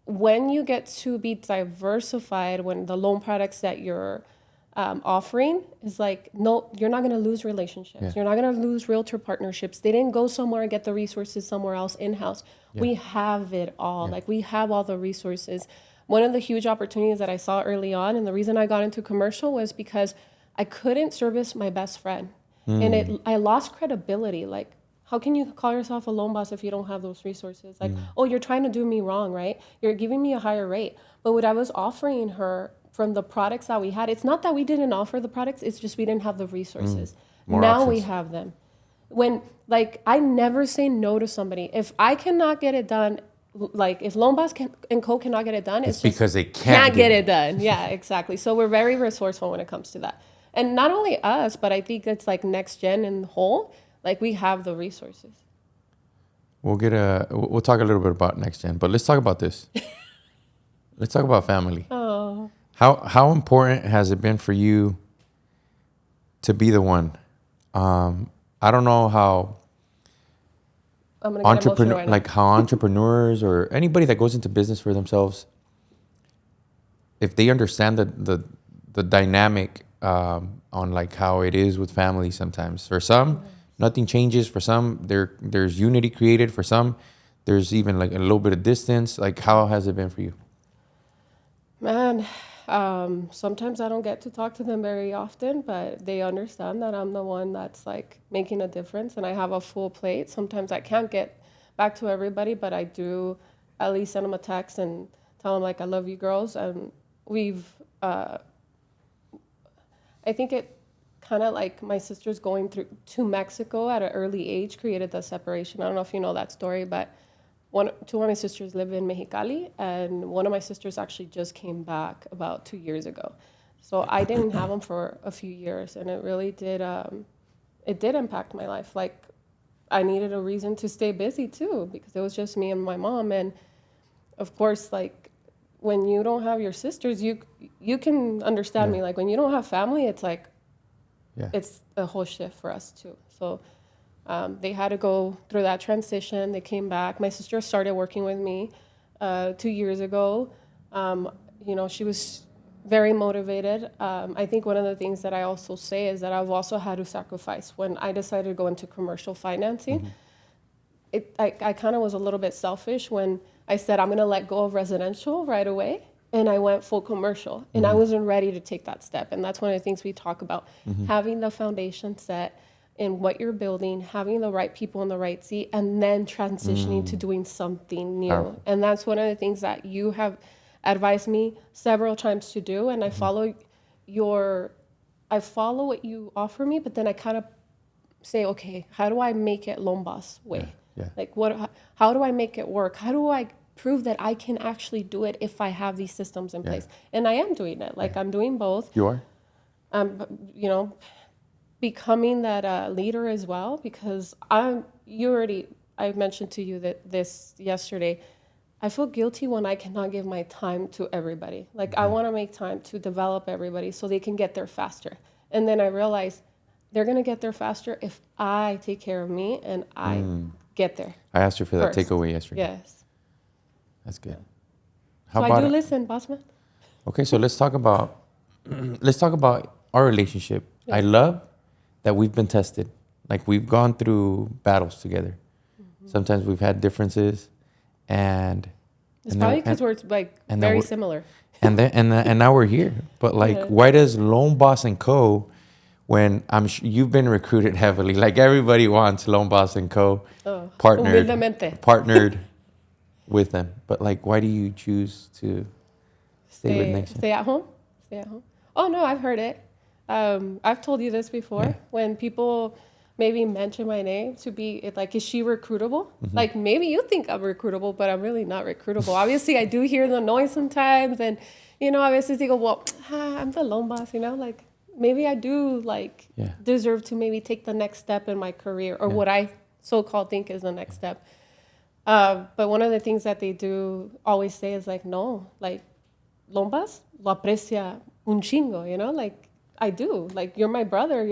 Speaker 1: when you get to be diversified, when the loan products that you're offering is like, no, you're not going to lose relationships.
Speaker 2: Yeah.
Speaker 1: You're not going to lose realtor partnerships. They didn't go somewhere and get the resources somewhere else in-house.
Speaker 2: Yeah.
Speaker 1: We have it all.
Speaker 2: Yeah.
Speaker 1: Like, we have all the resources. One of the huge opportunities that I saw early on, and the reason I got into commercial, was because I couldn't service my best friend. And I lost credibility. Like, how can you call yourself a loan boss if you don't have those resources? Like, oh, you're trying to do me wrong, right? You're giving me a higher rate. But what I was offering her from the products that we had, it's not that we didn't offer the products, it's just we didn't have the resources.
Speaker 2: More
Speaker 1: now
Speaker 2: options.
Speaker 1: we have them. When, like, I never say no to somebody. If I cannot get it done, like if Loan Boss and Co. cannot get it done,
Speaker 2: It's
Speaker 1: just
Speaker 2: because they can't
Speaker 1: get it done. Yeah, exactly. So we're very resourceful when it comes to that. And not only us, but I think it's like Next Gen in the whole, like we have the resources.
Speaker 2: We'll talk a little bit about Next Gen, but let's talk about this. Let's talk about family.
Speaker 1: Oh.
Speaker 2: How important has it been for you to be the one? I don't know how
Speaker 1: I'm gonna get emotional right now.
Speaker 2: like how entrepreneurs or anybody that goes into business for themselves, if they understand the dynamic on like how it is with family sometimes. For some, nothing changes. For some, there's unity created. For some, there's even like a little bit of distance. Like, how has it been for you?
Speaker 1: Man, sometimes I don't get to talk to them very often, but they understand that I'm the one that's like making a difference and I have a full plate. Sometimes I can't get back to everybody, but I do at least send them a text and tell them like I love you girls. And we've, I think it kind of like my sister's going through to Mexico at an early age created the separation. I don't know if you know that story, but two of my sisters live in Mexicali, and one of my sisters actually just came back about 2 years ago. So I didn't have them for a few years, and it really did. It did impact my life. Like I needed a reason to stay busy too, because it was just me and my mom. And of course, like when you don't have your sisters, you can understand me. Like when you don't have family, it's like it's a whole shift for us too. So. They had to go through that transition. They came back. My sister started working with me 2 years ago. She was very motivated. I think one of the things that I also say is that I've also had to sacrifice. When I decided to go into commercial financing, I kind of was a little bit selfish when I said I'm going to let go of residential right away. And I went full commercial. And I wasn't ready to take that step. And that's one of the things we talk about, having the foundation set in what you're building, having the right people in the right seat, and then transitioning to doing something new. And that's one of the things that you have advised me several times to do. And I follow what you offer me, but then I kind of say, okay, how do I make it Lombas way? Like how do I make it work? How do I prove that I can actually do it if I have these systems in place? And I am doing it. Like I'm doing both.
Speaker 2: You are?
Speaker 1: Becoming that leader as well, because I mentioned to you that this yesterday, I feel guilty when I cannot give my time to everybody. Like I want to make time to develop everybody so they can get there faster. And then I realize they're going to get there faster if I take care of me and I get there.
Speaker 2: I asked you for that
Speaker 1: first.
Speaker 2: takeaway yesterday.
Speaker 1: Yes.
Speaker 2: That's good.
Speaker 1: So I do listen, Bossman.
Speaker 2: Okay, so let's talk about our relationship. I love that we've been tested. Like we've gone through battles together. Sometimes we've had differences, and
Speaker 1: it's probably because we're like very similar.
Speaker 2: And now we're here. But like, why does Loan Boss and Co. When you've been recruited heavily, like everybody wants Loan Boss and Co. Partnered with them. But like, why do you choose to stay with Nation?
Speaker 1: Stay at home. Oh no, I've heard it. I've told you this before. When people maybe mention my name to be like, is she recruitable? Like maybe you think I'm recruitable, but I'm really not recruitable. Obviously, I do hear the noise sometimes, and obviously they go, well, I'm the loan boss, like maybe I do like deserve to maybe take the next step in my career, or what I so-called think is the next step. But one of the things that they do always say is like, no, like loan boss lo aprecia un chingo, like. I do. Like you're my brother.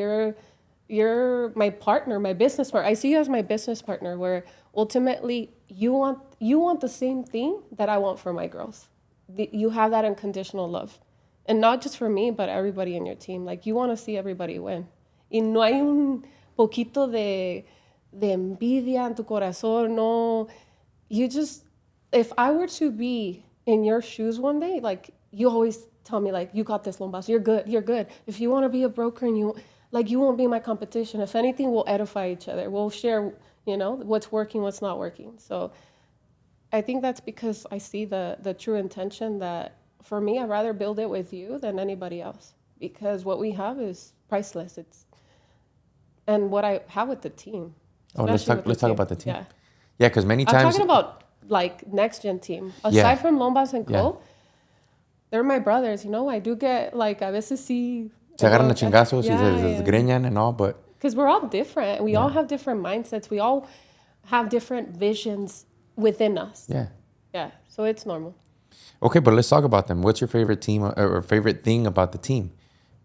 Speaker 1: You're my partner, my business partner. I see you as my business partner. Where ultimately you want the same thing that I want for my girls. You have that unconditional love, and not just for me, but everybody in your team. Like you want to see everybody win. Y no hay un poquito de envidia en tu corazón. No, if I were to be in your shoes one day, like you always tell me like, you got this, Lombas. You're good. If you want to be a broker and you won't be my competition. If anything, we'll edify each other. We'll share, what's working, what's not working. So I think that's because I see the true intention that for me, I'd rather build it with you than anybody else, because what we have is priceless. And what I have with the team.
Speaker 2: Oh, let's talk about the team. Yeah, because many
Speaker 1: I'm
Speaker 2: times.
Speaker 1: talking about like next gen team. Aside from Lombas and Co., they're my brothers, I do get, like, a veces sí.
Speaker 2: Se agarran a chingazos y se desgreñan and all, but.
Speaker 1: Because we're all different. We all have different mindsets. We all have different visions within us. Yeah, so it's normal.
Speaker 2: Okay, but let's talk about them. What's your favorite team or favorite thing about the team?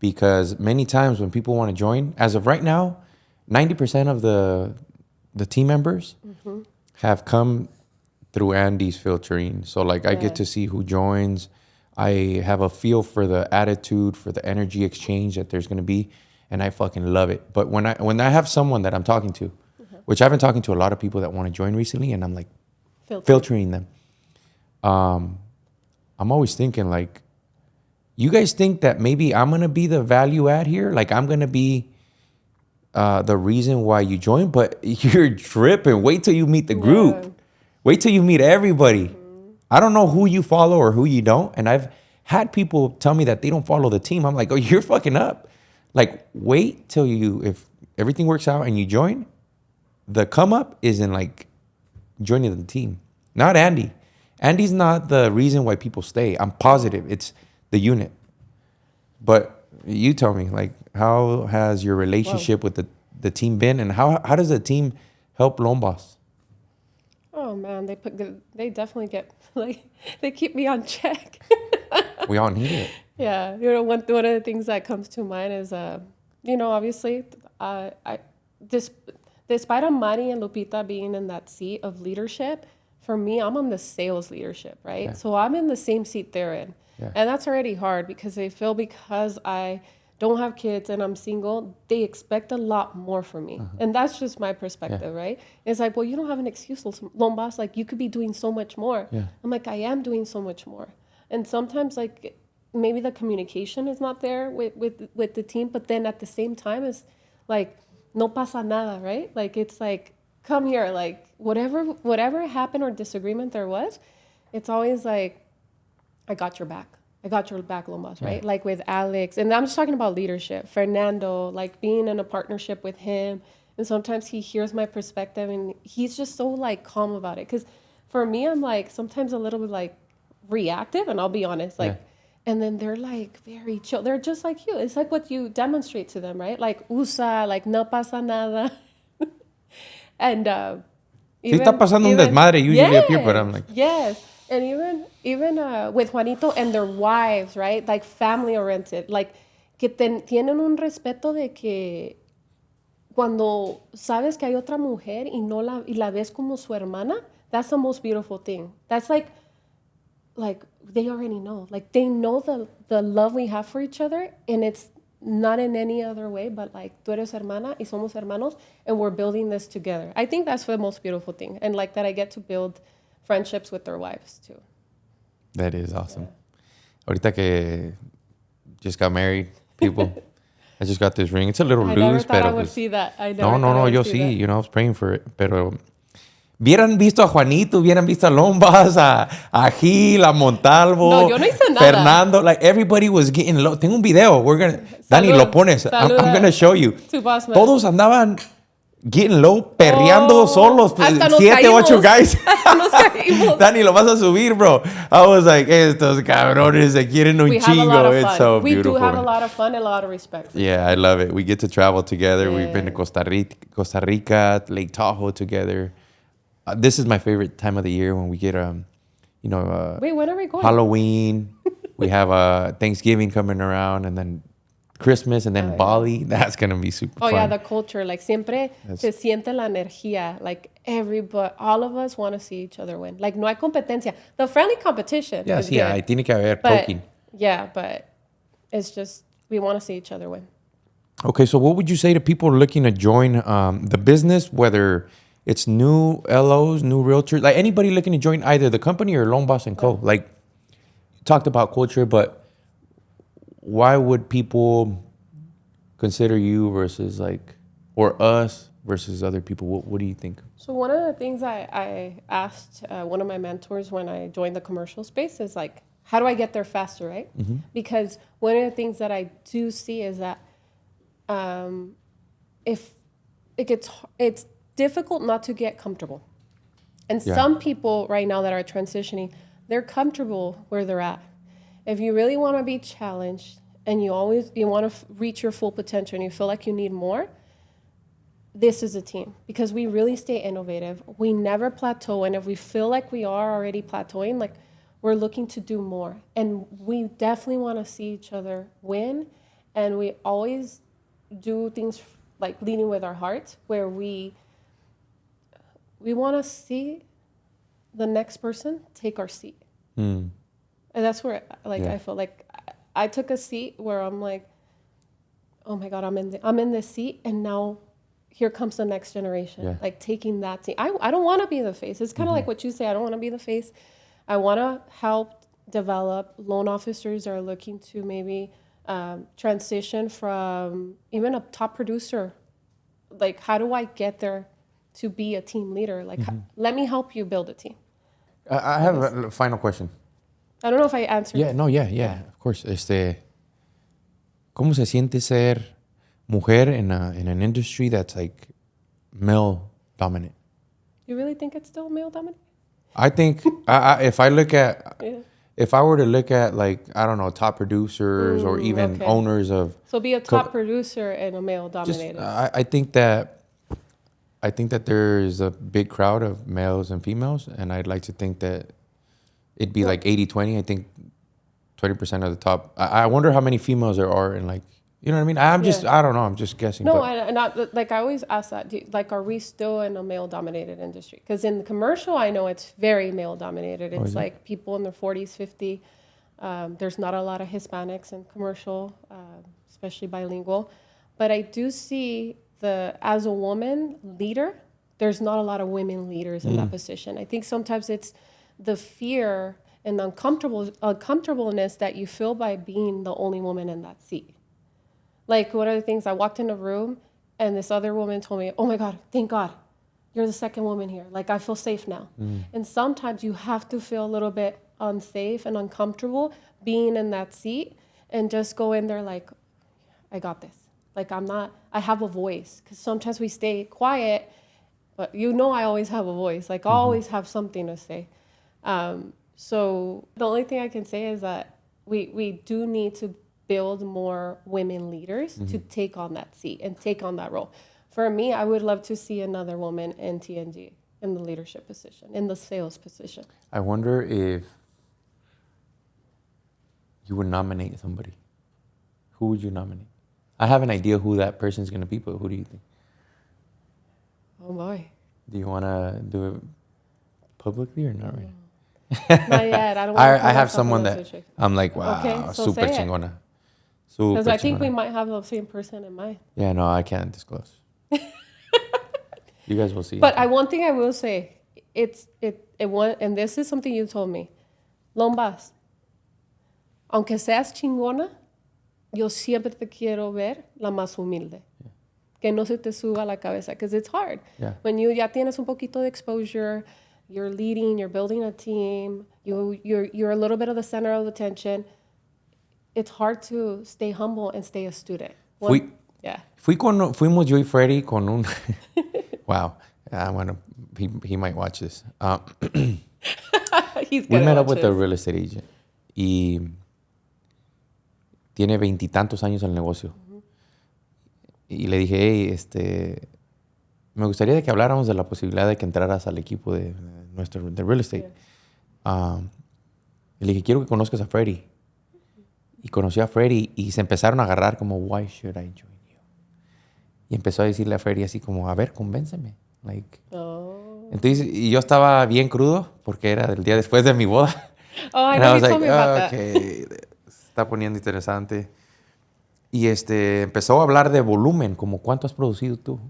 Speaker 2: Because many times when people want to join, as of right now, 90% of the team members have come through Andy's filtering. So, like, I get to see who joins. I have a feel for the attitude, for the energy exchange that there's going to be, and I fucking love it. But when I have someone that I'm talking to, which I've been talking to a lot of people that want to join recently, and I'm like filtering them. I'm always thinking like, you guys think that maybe I'm going to be the value add here? Like I'm going to be the reason why you join, but you're tripping. Wait till you meet the group.
Speaker 1: Yeah.
Speaker 2: Wait till you meet everybody. I don't know who you follow or who you don't. And I've had people tell me that they don't follow the team. I'm like, oh, you're fucking up. Like, wait till if everything works out and you join, the come up is in like joining the team, not Andy. Andy's not the reason why people stay. I'm positive it's the unit. But you tell me, like, how has your relationship with the team been, and how does the team help Lone Boss?
Speaker 1: Oh man, they definitely get like they keep me on check.
Speaker 2: We all need it.
Speaker 1: Yeah, one of the things that comes to mind is obviously despite Amari and Lupita being in that seat of leadership, for me I'm on the sales leadership, right?
Speaker 2: Yeah.
Speaker 1: So I'm in the same seat they're in.
Speaker 2: Yeah.
Speaker 1: And that's already hard because they feel because I don't have kids and I'm single, they expect a lot more from me. And that's just my perspective, right? It's like, well, you don't have an excuse, Lone Boss. Like, you could be doing so much more.
Speaker 2: Yeah.
Speaker 1: I'm like, I am doing so much more. And sometimes, like, maybe the communication is not there with the team, but then at the same time, it's like, no pasa nada, right? Like, it's like, come here. Like, whatever happened or disagreement there was, it's always like, I got your back. I got your back, Lone Boss, right?
Speaker 2: Yeah.
Speaker 1: Like with Alex. And I'm just talking about leadership. Fernando, like being in a partnership with him. And sometimes he hears my perspective and he's just so like calm about it. Because for me, I'm like sometimes a little bit like reactive, and I'll be honest. Like, and then they're like very chill. They're just like you. It's like what you demonstrate to them, right? Like, usa, like no pasa nada. And
Speaker 2: Sí está pasando un desmadre usually up here, but I'm like...
Speaker 1: Yes. And even with Juanito and their wives, right? Like family oriented, like que tienen un respeto de que cuando sabes que hay otra mujer y la ves como su hermana, that's the most beautiful thing. That's like they already know. Like they know the love we have for each other, and it's not in any other way, but like tú eres hermana y somos hermanos, and we're building this together. I think that's the most beautiful thing, and like that I get to build friendships with their wives too.
Speaker 2: That is awesome. Yeah. Ahorita que just got married, people. I just got this ring. It's a little loose,
Speaker 1: never thought
Speaker 2: pero
Speaker 1: I would see that.
Speaker 2: No, yo sí. You know, I was praying for it. Pero hubieran visto a Juanito, hubieran visto a Lombas, a Gil, a Montalvo.
Speaker 1: No, yo no hice nada.
Speaker 2: Fernando. Like, everybody was getting low. Tengo un video. Dani, lo pones. I'm going to show you. Todos andaban getting low, perreando solos. 7, 8 guys. Dani, lo vas a subir, bro. I was like, estos cabrones se quieren un chingo. It's so beautiful.
Speaker 1: We do have a lot of fun and a lot of respect.
Speaker 2: Yeah, I love it. We get to travel together. Yeah. We've been to Costa Rica, Lake Tahoe together. This is my favorite time of the year when we get,
Speaker 1: wait, when are we going?
Speaker 2: Halloween. We have Thanksgiving coming around, and then Christmas, and then Bali. Yeah. That's going to be super fun.
Speaker 1: Oh, yeah, the culture. Like, siempre se siente la energía. Like, all of us want to see each other win. Like, no hay competencia. The friendly competition is good.
Speaker 2: Yeah, tiene que haber poking.
Speaker 1: Yeah, but it's just, we want to see each other win.
Speaker 2: Okay, so what would you say to people looking to join the business, whether it's new LOs, new realtors, like anybody looking to join either the company or Lone Boss & Co. Yeah. Like, you talked about culture, but why would people consider you versus or us versus other people? What do you think?
Speaker 1: So one of the things I asked one of my mentors when I joined the commercial space is like, how do I get there faster, right? Mm-hmm. Because one of the things that I do see is that if it's difficult not to get comfortable. And some people right now that are transitioning, they're comfortable where they're at. If you really want to be challenged and you want to reach your full potential and you feel like you need more, this is a team, because we really stay innovative. We never plateau. And if we feel like we are already plateauing, like we're looking to do more. And we definitely want to see each other win. And we always do things like leading with our hearts, where we want to see the next person take our seat. And that's where I feel like I took a seat where I'm like, oh my God, I'm in this seat, and now here comes the next generation, like taking that seat. I don't want to be the face. It's kind of like what you say. I don't want to be the face. I want to help develop. Loan officers are looking to maybe transition from even a top producer. Like, how do I get there to be a team leader? Like, let me help you build a team.
Speaker 2: I have a final question.
Speaker 1: I don't know if I answered.
Speaker 2: Yeah, of course. ¿Cómo se siente ser mujer in an industry that's like male dominant?
Speaker 1: You really think it's still male dominated?
Speaker 2: I think if I look at,
Speaker 1: Yeah.
Speaker 2: if I were to look at like, I don't know, top producers or even
Speaker 1: okay.
Speaker 2: owners of,
Speaker 1: So be a top producer in a male dominated.
Speaker 2: I think that there is a big crowd of males and females, and I'd like to think that it'd be like 80-20. I think 20% of the top. I wonder how many females there are in, like, you know what I mean? I don't know. I'm just guessing.
Speaker 1: No,
Speaker 2: but
Speaker 1: like I always ask that. Like, are we still in a male dominated industry? Because in the commercial, I know it's very male dominated. It's like people in their 40s, 50. There's not a lot of Hispanics in commercial, especially bilingual. But I do see as a woman leader, there's not a lot of women leaders in that position. I think sometimes it's the fear and uncomfortableness that you feel by being the only woman in that seat. Like, one of the things, I walked in a room and this other woman told me, oh my God, thank God, you're the second woman here. Like, I feel safe now. And sometimes you have to feel a little bit unsafe and uncomfortable being in that seat and just go in there like, I got this. Like, I have a voice. Because sometimes we stay quiet, but I always have a voice. Like, I always have something to say. So the only thing I can say is that we do need to build more women leaders to take on that seat and take on that role. For me, I would love to see another woman in TNG in the leadership position, in the sales position.
Speaker 2: I wonder if you would nominate somebody. Who would you nominate? I have an idea who that person's going to be, but who do you think?
Speaker 1: Oh boy.
Speaker 2: Do you want to do it publicly or not really?
Speaker 1: Not yet. I don't want to
Speaker 2: I have someone that I'm like, wow,
Speaker 1: okay, so
Speaker 2: super
Speaker 1: say it.
Speaker 2: chingona.
Speaker 1: Because I think we might have the same person in mind.
Speaker 2: Yeah, no, I can't disclose. You guys will see.
Speaker 1: But one thing I will say, and this is something you told me, Lombas, aunque seas chingona, yo siempre te quiero ver la más humilde. Yeah. Que no se te suba la cabeza, because it's hard.
Speaker 2: Yeah.
Speaker 1: When you ya tienes un poquito de exposure, you're leading, you're building a team, you're a little bit of the center of attention. It's hard to stay humble and stay a student.
Speaker 2: Fuimos yo y Freddy con un... Wow. He might watch this. We met up with a real estate agent. Y tiene 20 y tantos años en el negocio. Y le dije, hey, me gustaría de que habláramos de la posibilidad de que entraras al equipo de real estate. Le dije, quiero que conozcas a Freddy. Y conoció a Freddy y se empezaron a agarrar como, why should I join you? Y empezó a decirle a Freddy así como, a ver, convénceme. Like, Entonces, y yo estaba bien crudo porque era el día después de mi boda.
Speaker 1: Oh, I know you told me about that.
Speaker 2: Se está poniendo interesante. Y empezó a hablar de volumen, como, ¿cuánto has producido tú?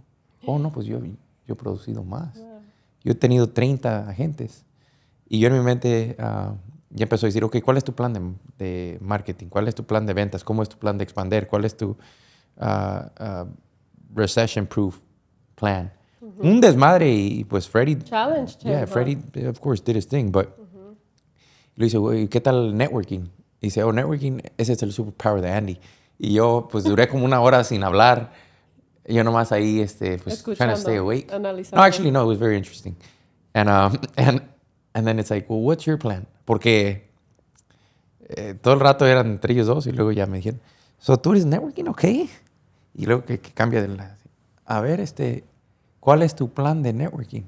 Speaker 2: Oh, no, pues yo he producido más. Yeah. Yo he tenido 30 agentes. Y yo en mi mente ya empezó a decir, ok, ¿cuál es tu plan de marketing? ¿Cuál es tu plan de ventas? ¿Cómo es tu plan de expander? ¿Cuál es tu recession-proof plan? Un desmadre y pues Freddy...
Speaker 1: Challenged him.
Speaker 2: Yeah, Freddy, of course, did his thing, but... Le dice, güey, ¿qué tal networking? Y dice, networking, ese es el superpower de Andy. Y yo, pues, duré como una hora sin hablar. Yo nomás ahí, pues, trying to stay awake.
Speaker 1: Analizando.
Speaker 2: No, actually, no, it was very interesting. And then it's like, well, what's your plan? Porque todo el rato eran entre ellos dos y luego ya me dijeron, so, ¿tú eres networking? Ok. Y luego que cambia de la... A ver, ¿cuál es tu plan de networking?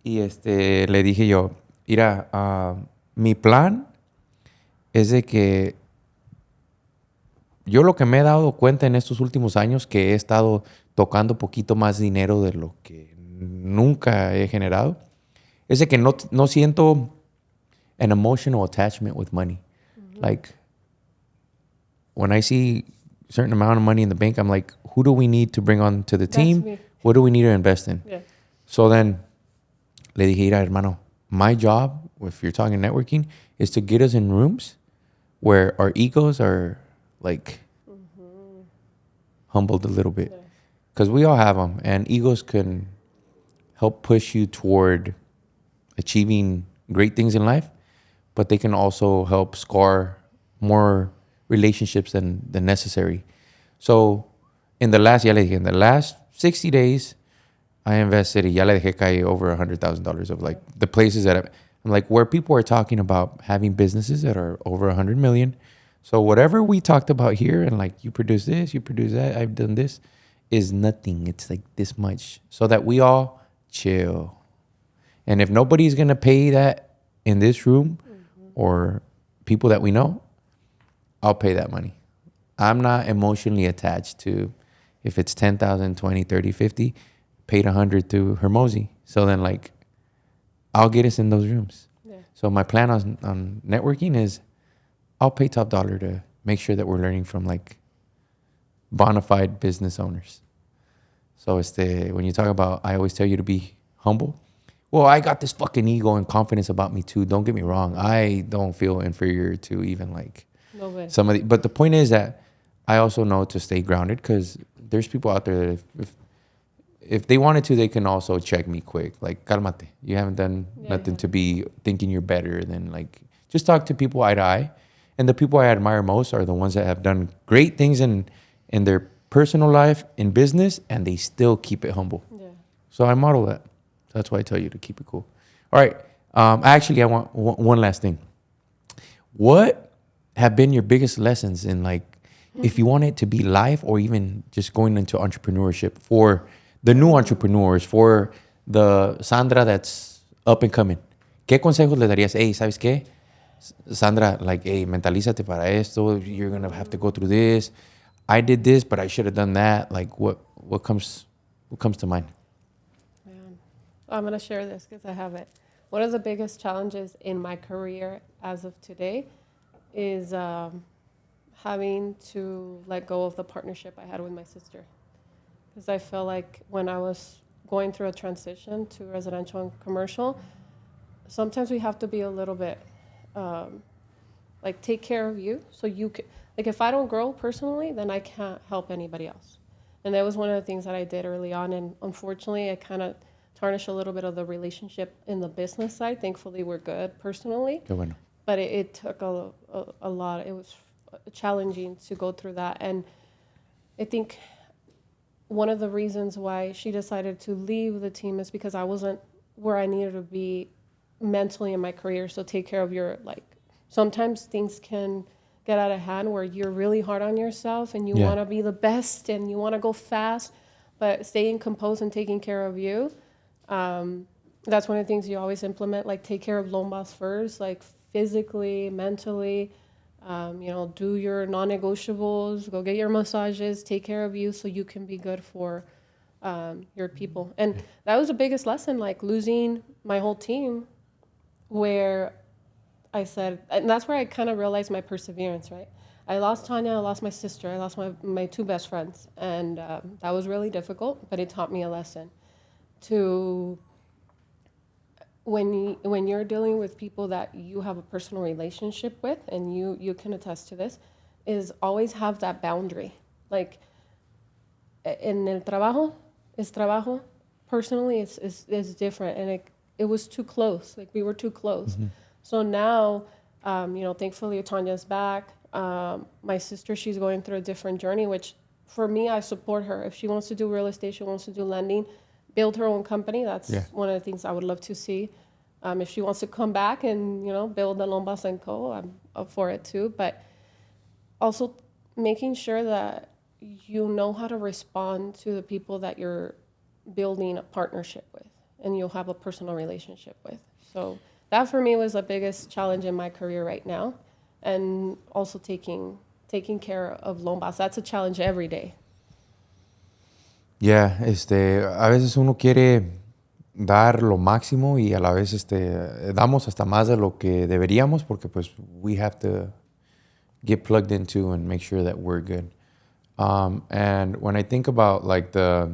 Speaker 2: Y le dije yo, mira, mi plan es de que yo lo que me he dado cuenta en estos últimos años que he estado tocando poquito más dinero de lo que nunca he generado, es de que no siento an emotional attachment with money. Like, when I see a certain amount of money in the bank, I'm like, who do we need to bring on to the team? What do we need to invest in? Yeah. So then, le dije, mira, hermano, my job if you're talking networking, is to get us in rooms where our egos are like humbled a little bit.
Speaker 1: Yeah.
Speaker 2: Because we all have them, and egos can help push you toward achieving great things in life, but they can also help scar more relationships than necessary. So in the last, ya le dije, in the last 60 days, I invested, ya le dejé caer over $100,000 of like the places that I'm like, where people are talking about having businesses that are over 100 million. So whatever we talked about here, and like, you produce this, you produce that, I've done this, is nothing. It's like this much, so that we all chill. And if nobody's going to pay that in this room or people that we know, I'll pay that money. I'm not emotionally attached to if it's 10,000, 20, 30, 50, paid 100 to Hermosi. So then like, I'll get us in those rooms.
Speaker 1: Yeah.
Speaker 2: So my plan on networking is I'll pay top dollar to make sure that we're learning from like bona fide business owners. So when you talk about, I always tell you to be humble. Well, I got this fucking ego and confidence about me too. Don't get me wrong. I don't feel inferior to even like
Speaker 1: No way.
Speaker 2: somebody. But the point is that I also know to stay grounded, because there's people out there that if they wanted to, they can also check me quick. Like, calmate. You haven't done nothing to be thinking you're better than like, just talk to people eye to eye. And the people I admire most are the ones that have done great things in their personal life, in business, and they still keep it humble.
Speaker 1: Yeah.
Speaker 2: So I model that. That's why I tell you to keep it cool. All right. Actually, I want one last thing. What have been your biggest lessons in, like, if you want it to be life or even just going into entrepreneurship, for the new entrepreneurs, for the Sandra that's up and coming? ¿Qué consejos le darías? Hey, ¿sabes qué? Sandra, like, hey, mentalízate para esto. You're going to have to go through this. I did this, but I should have done that. Like, what comes to mind?
Speaker 1: Man. I'm going to share this because I have it. One of the biggest challenges in my career as of today is having to let go of the partnership I had with my sister. Because I feel like when I was going through a transition to residential and commercial, sometimes we have to be a little bit, like, take care of you. So you can, like, if I don't grow personally, then I can't help anybody else. And that was one of the things that I did early on. And unfortunately, I kind of tarnished a little bit of the relationship in the business side. Thankfully, we're good personally.
Speaker 2: Qué bueno.
Speaker 1: But it took a lot. It was challenging to go through that. And I think one of the reasons why she decided to leave the team is because I wasn't where I needed to be mentally in my career. So take care of your, like, sometimes things can get out of hand where you're really hard on yourself and you want to be the best and you want to go fast, but staying composed and taking care of you. That's one of the things you always implement, like, take care of Lombas first, like, physically, mentally, do your non-negotiables, go get your massages, take care of you so you can be good for your people. And that was the biggest lesson, like, losing my whole team, where I said, and that's where I kind of realized my perseverance, right? I lost Tanya, I lost my sister, I lost my two best friends. And that was really difficult, but it taught me a lesson to, when you're dealing with people that you have a personal relationship with, and you can attest to this, is always have that boundary. Like, en el trabajo, es trabajo. Personally, it's different. And it was too close. Like, we were too close. Mm-hmm. So now, thankfully, Tanya's back. My sister, she's going through a different journey, which for me, I support her. If she wants to do real estate, she wants to do lending, build her own company. That's one of the things I would love to see. If she wants to come back and, build the Lombas & Co., I'm up for it too. But also making sure that you know how to respond to the people that you're building a partnership with and you'll have a personal relationship with. So that for me was the biggest challenge in my career right now. And also taking care of Lombas. That's a challenge every day.
Speaker 2: Yeah, a veces uno quiere dar lo máximo y a la vez damos hasta más de lo que deberíamos, porque pues we have to get plugged into and make sure that we're good. And when I think about, like, the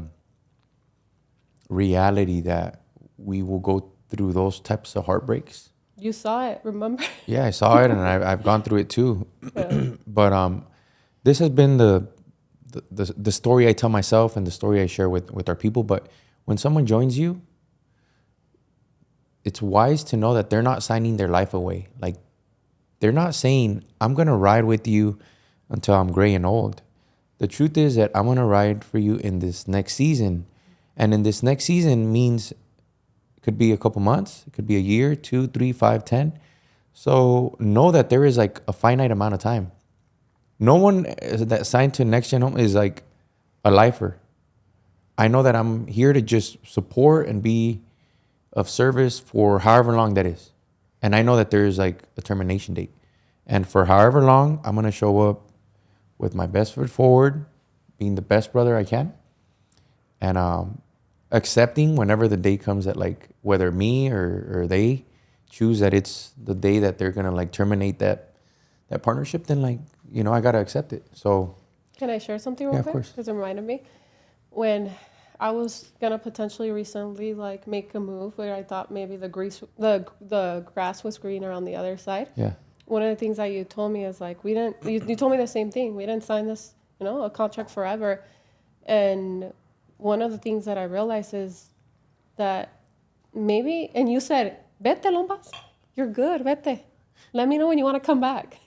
Speaker 2: reality that we will go through those types of heartbreaks,
Speaker 1: You saw it, remember?
Speaker 2: Yeah, I saw it and I've gone through it too.
Speaker 1: Yeah.
Speaker 2: But this has been the story I tell myself and the story I share with our people. But when someone joins you, it's wise to know that they're not signing their life away. Like, they're not saying, I'm going to ride with you until I'm gray and old. The truth is that I'm going to ride for you in this next season. And in this next season means it could be a couple months. It could be a year, 2, 3, 5, 10. So know that there is like a finite amount of time. No one that signed to Next Gen Home is like a lifer. I know that I'm here to just support and be of service for however long that is. And I know that there's like a termination date. And for however long, I'm going to show up with my best foot forward, being the best brother I can. And accepting whenever the day comes that, like, whether me or they choose that it's the day that they're going to like terminate that partnership, then like, you know, I got to accept it. So
Speaker 1: Can I share something real
Speaker 2: Yeah, of
Speaker 1: quick?
Speaker 2: course.
Speaker 1: Because it reminded me. When I was gonna potentially recently like make a move where I thought maybe the grass was greener on the other side.
Speaker 2: yeah.
Speaker 1: One of the things that you told me is like you told me the same thing. We didn't sign this, a contract forever. And one of the things that I realized is that maybe, and you said, vete, Lombas. You're good, vete. Let me know when you want to come back.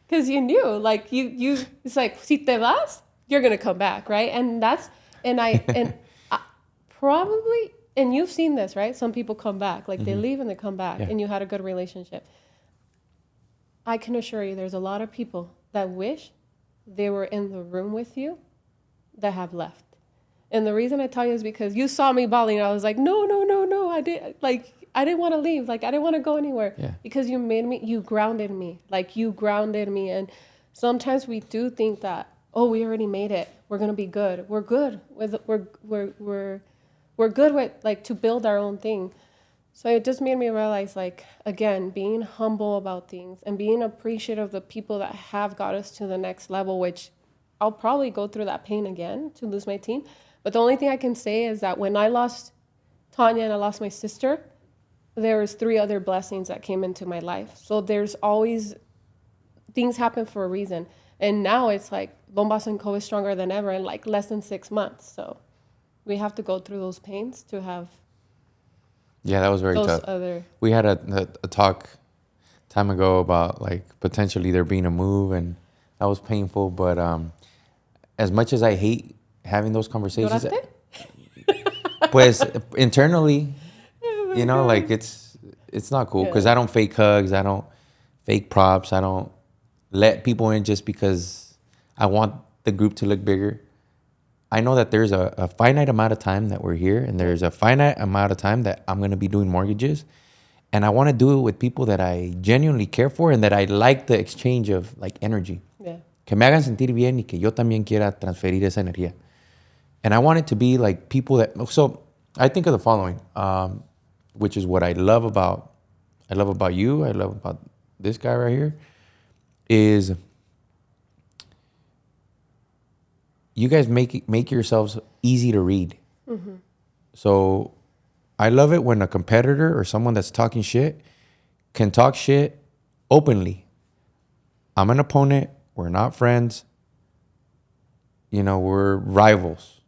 Speaker 1: Because you knew, like, it's like, si te vas, you're going to come back, right? And I probably, and you've seen this, right? Some people come back, like they leave and they come back,
Speaker 2: Yeah.
Speaker 1: and you had a good relationship. I can assure you there's a lot of people that wish they were in the room with you that have left. And the reason I tell you is because you saw me bawling. I was like, no. I didn't want to leave. Like, I didn't want to go anywhere.
Speaker 2: Yeah.
Speaker 1: Because you grounded me. Like, you grounded me. And sometimes we do think that, oh, we already made it. We're going to be good. We're good. We're good with, like, to build our own thing. So it just made me realize, like, again, being humble about things and being appreciative of the people that have got us to the next level, which I'll probably go through that pain again to lose my team. But the only thing I can say is that when I lost Tanya and I lost my sister, there was 3 other blessings that came into my life. So there's always, things happen for a reason. And now it's like Bombas & Co. is stronger than ever in like less than 6 months. So we have to go through those pains to have
Speaker 2: Yeah, that was very
Speaker 1: those
Speaker 2: tough.
Speaker 1: other.
Speaker 2: We had a talk time ago about like potentially there being a move, and that was painful. But as much as I hate having those conversations,
Speaker 1: ¿Lloraste?
Speaker 2: pues internally, like it's not cool because
Speaker 1: Yeah.
Speaker 2: I don't fake hugs, I don't fake props, I don't let people in just because I want the group to look bigger. I know that there's a finite amount of time that we're here, and there's a finite amount of time that I'm going to be doing mortgages. And I want to do it with people that I genuinely care for and that I like the exchange of like energy.
Speaker 1: Yeah.
Speaker 2: Que me hagan sentir bien y que yo también quiera transferir esa energía. And I want it to be like people that, so I think of the following, which is what I love about you, I love about this guy right here, is you guys make yourselves easy to read. Mm-hmm. So I love it when a competitor or someone that's talking shit can talk shit openly. I'm an opponent. We're not friends. We're rivals.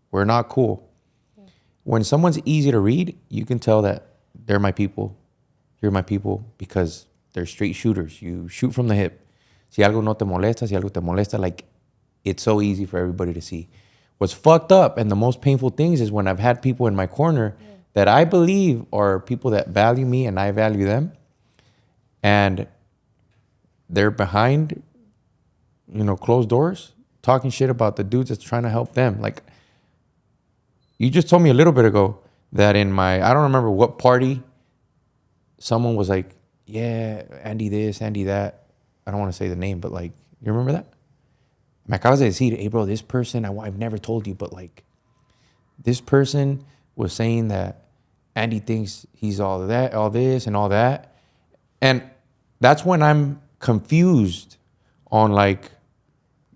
Speaker 2: We're not cool. Yeah. When someone's easy to read, you can tell that they're my people. You're my people because they're straight shooters. You shoot from the hip. Si algo no te molesta, si algo te molesta, like, it's so easy for everybody to see. What's fucked up and the most painful things is when I've had people in my corner that I believe are people that value me and I value them, and they're behind, closed doors, talking shit about the dudes that's trying to help them. Like, you just told me a little bit ago that I don't remember what party, someone was like, yeah, Andy this, Andy that. I don't want to say the name, but like, you remember that? Me acabas de decir, hey bro, this person, I've never told you, but like, this person was saying that Andy thinks he's all that, all this and all that. And that's when I'm confused on like,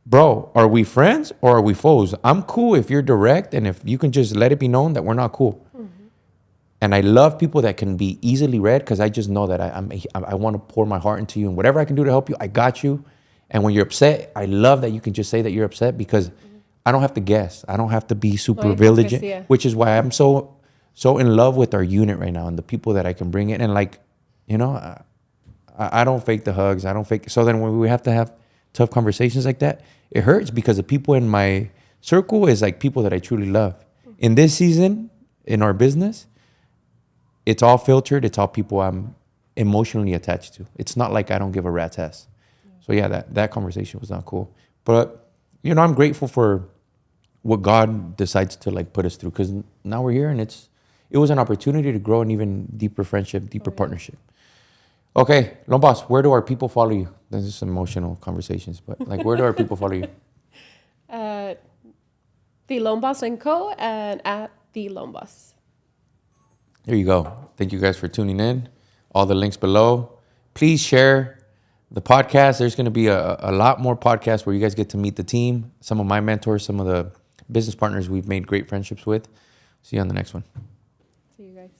Speaker 2: bro, are we friends or are we foes? I'm cool if you're direct and if you can just let it be known that we're not cool. Mm-hmm. And I love people that can be easily read because I just know that I want to pour my heart into you. And whatever I can do to help you, I got you. And when you're upset, I love that you can just say that you're upset because I don't have to guess. I don't have to be super
Speaker 1: No, you
Speaker 2: vigilant,
Speaker 1: can
Speaker 2: which is why I'm so in love with our unit right now and the people that I can bring in. And like, you know, I don't fake the hugs. I don't fake. So then when we have to have tough conversations like that, it hurts because the people in my circle is like people that I truly love. In this season, in our business, it's all filtered. It's all people I'm emotionally attached to. It's not like I don't give a rat's ass. So yeah, that conversation was not cool. But, you know, I'm grateful for what God decides to like put us through because now we're here and it was an opportunity to grow an even deeper friendship, deeper partnership. Okay, Lombas, where do our people follow you? This is some emotional conversations, but like, where do our people follow you?
Speaker 1: The Lombas & Co. and at the Lombas.
Speaker 2: There you go. Thank you guys for tuning in. All the links below. Please share the podcast. There's going to be a lot more podcasts where you guys get to meet the team, some of my mentors, some of the business partners we've made great friendships with. See you on the next one.
Speaker 1: See you guys.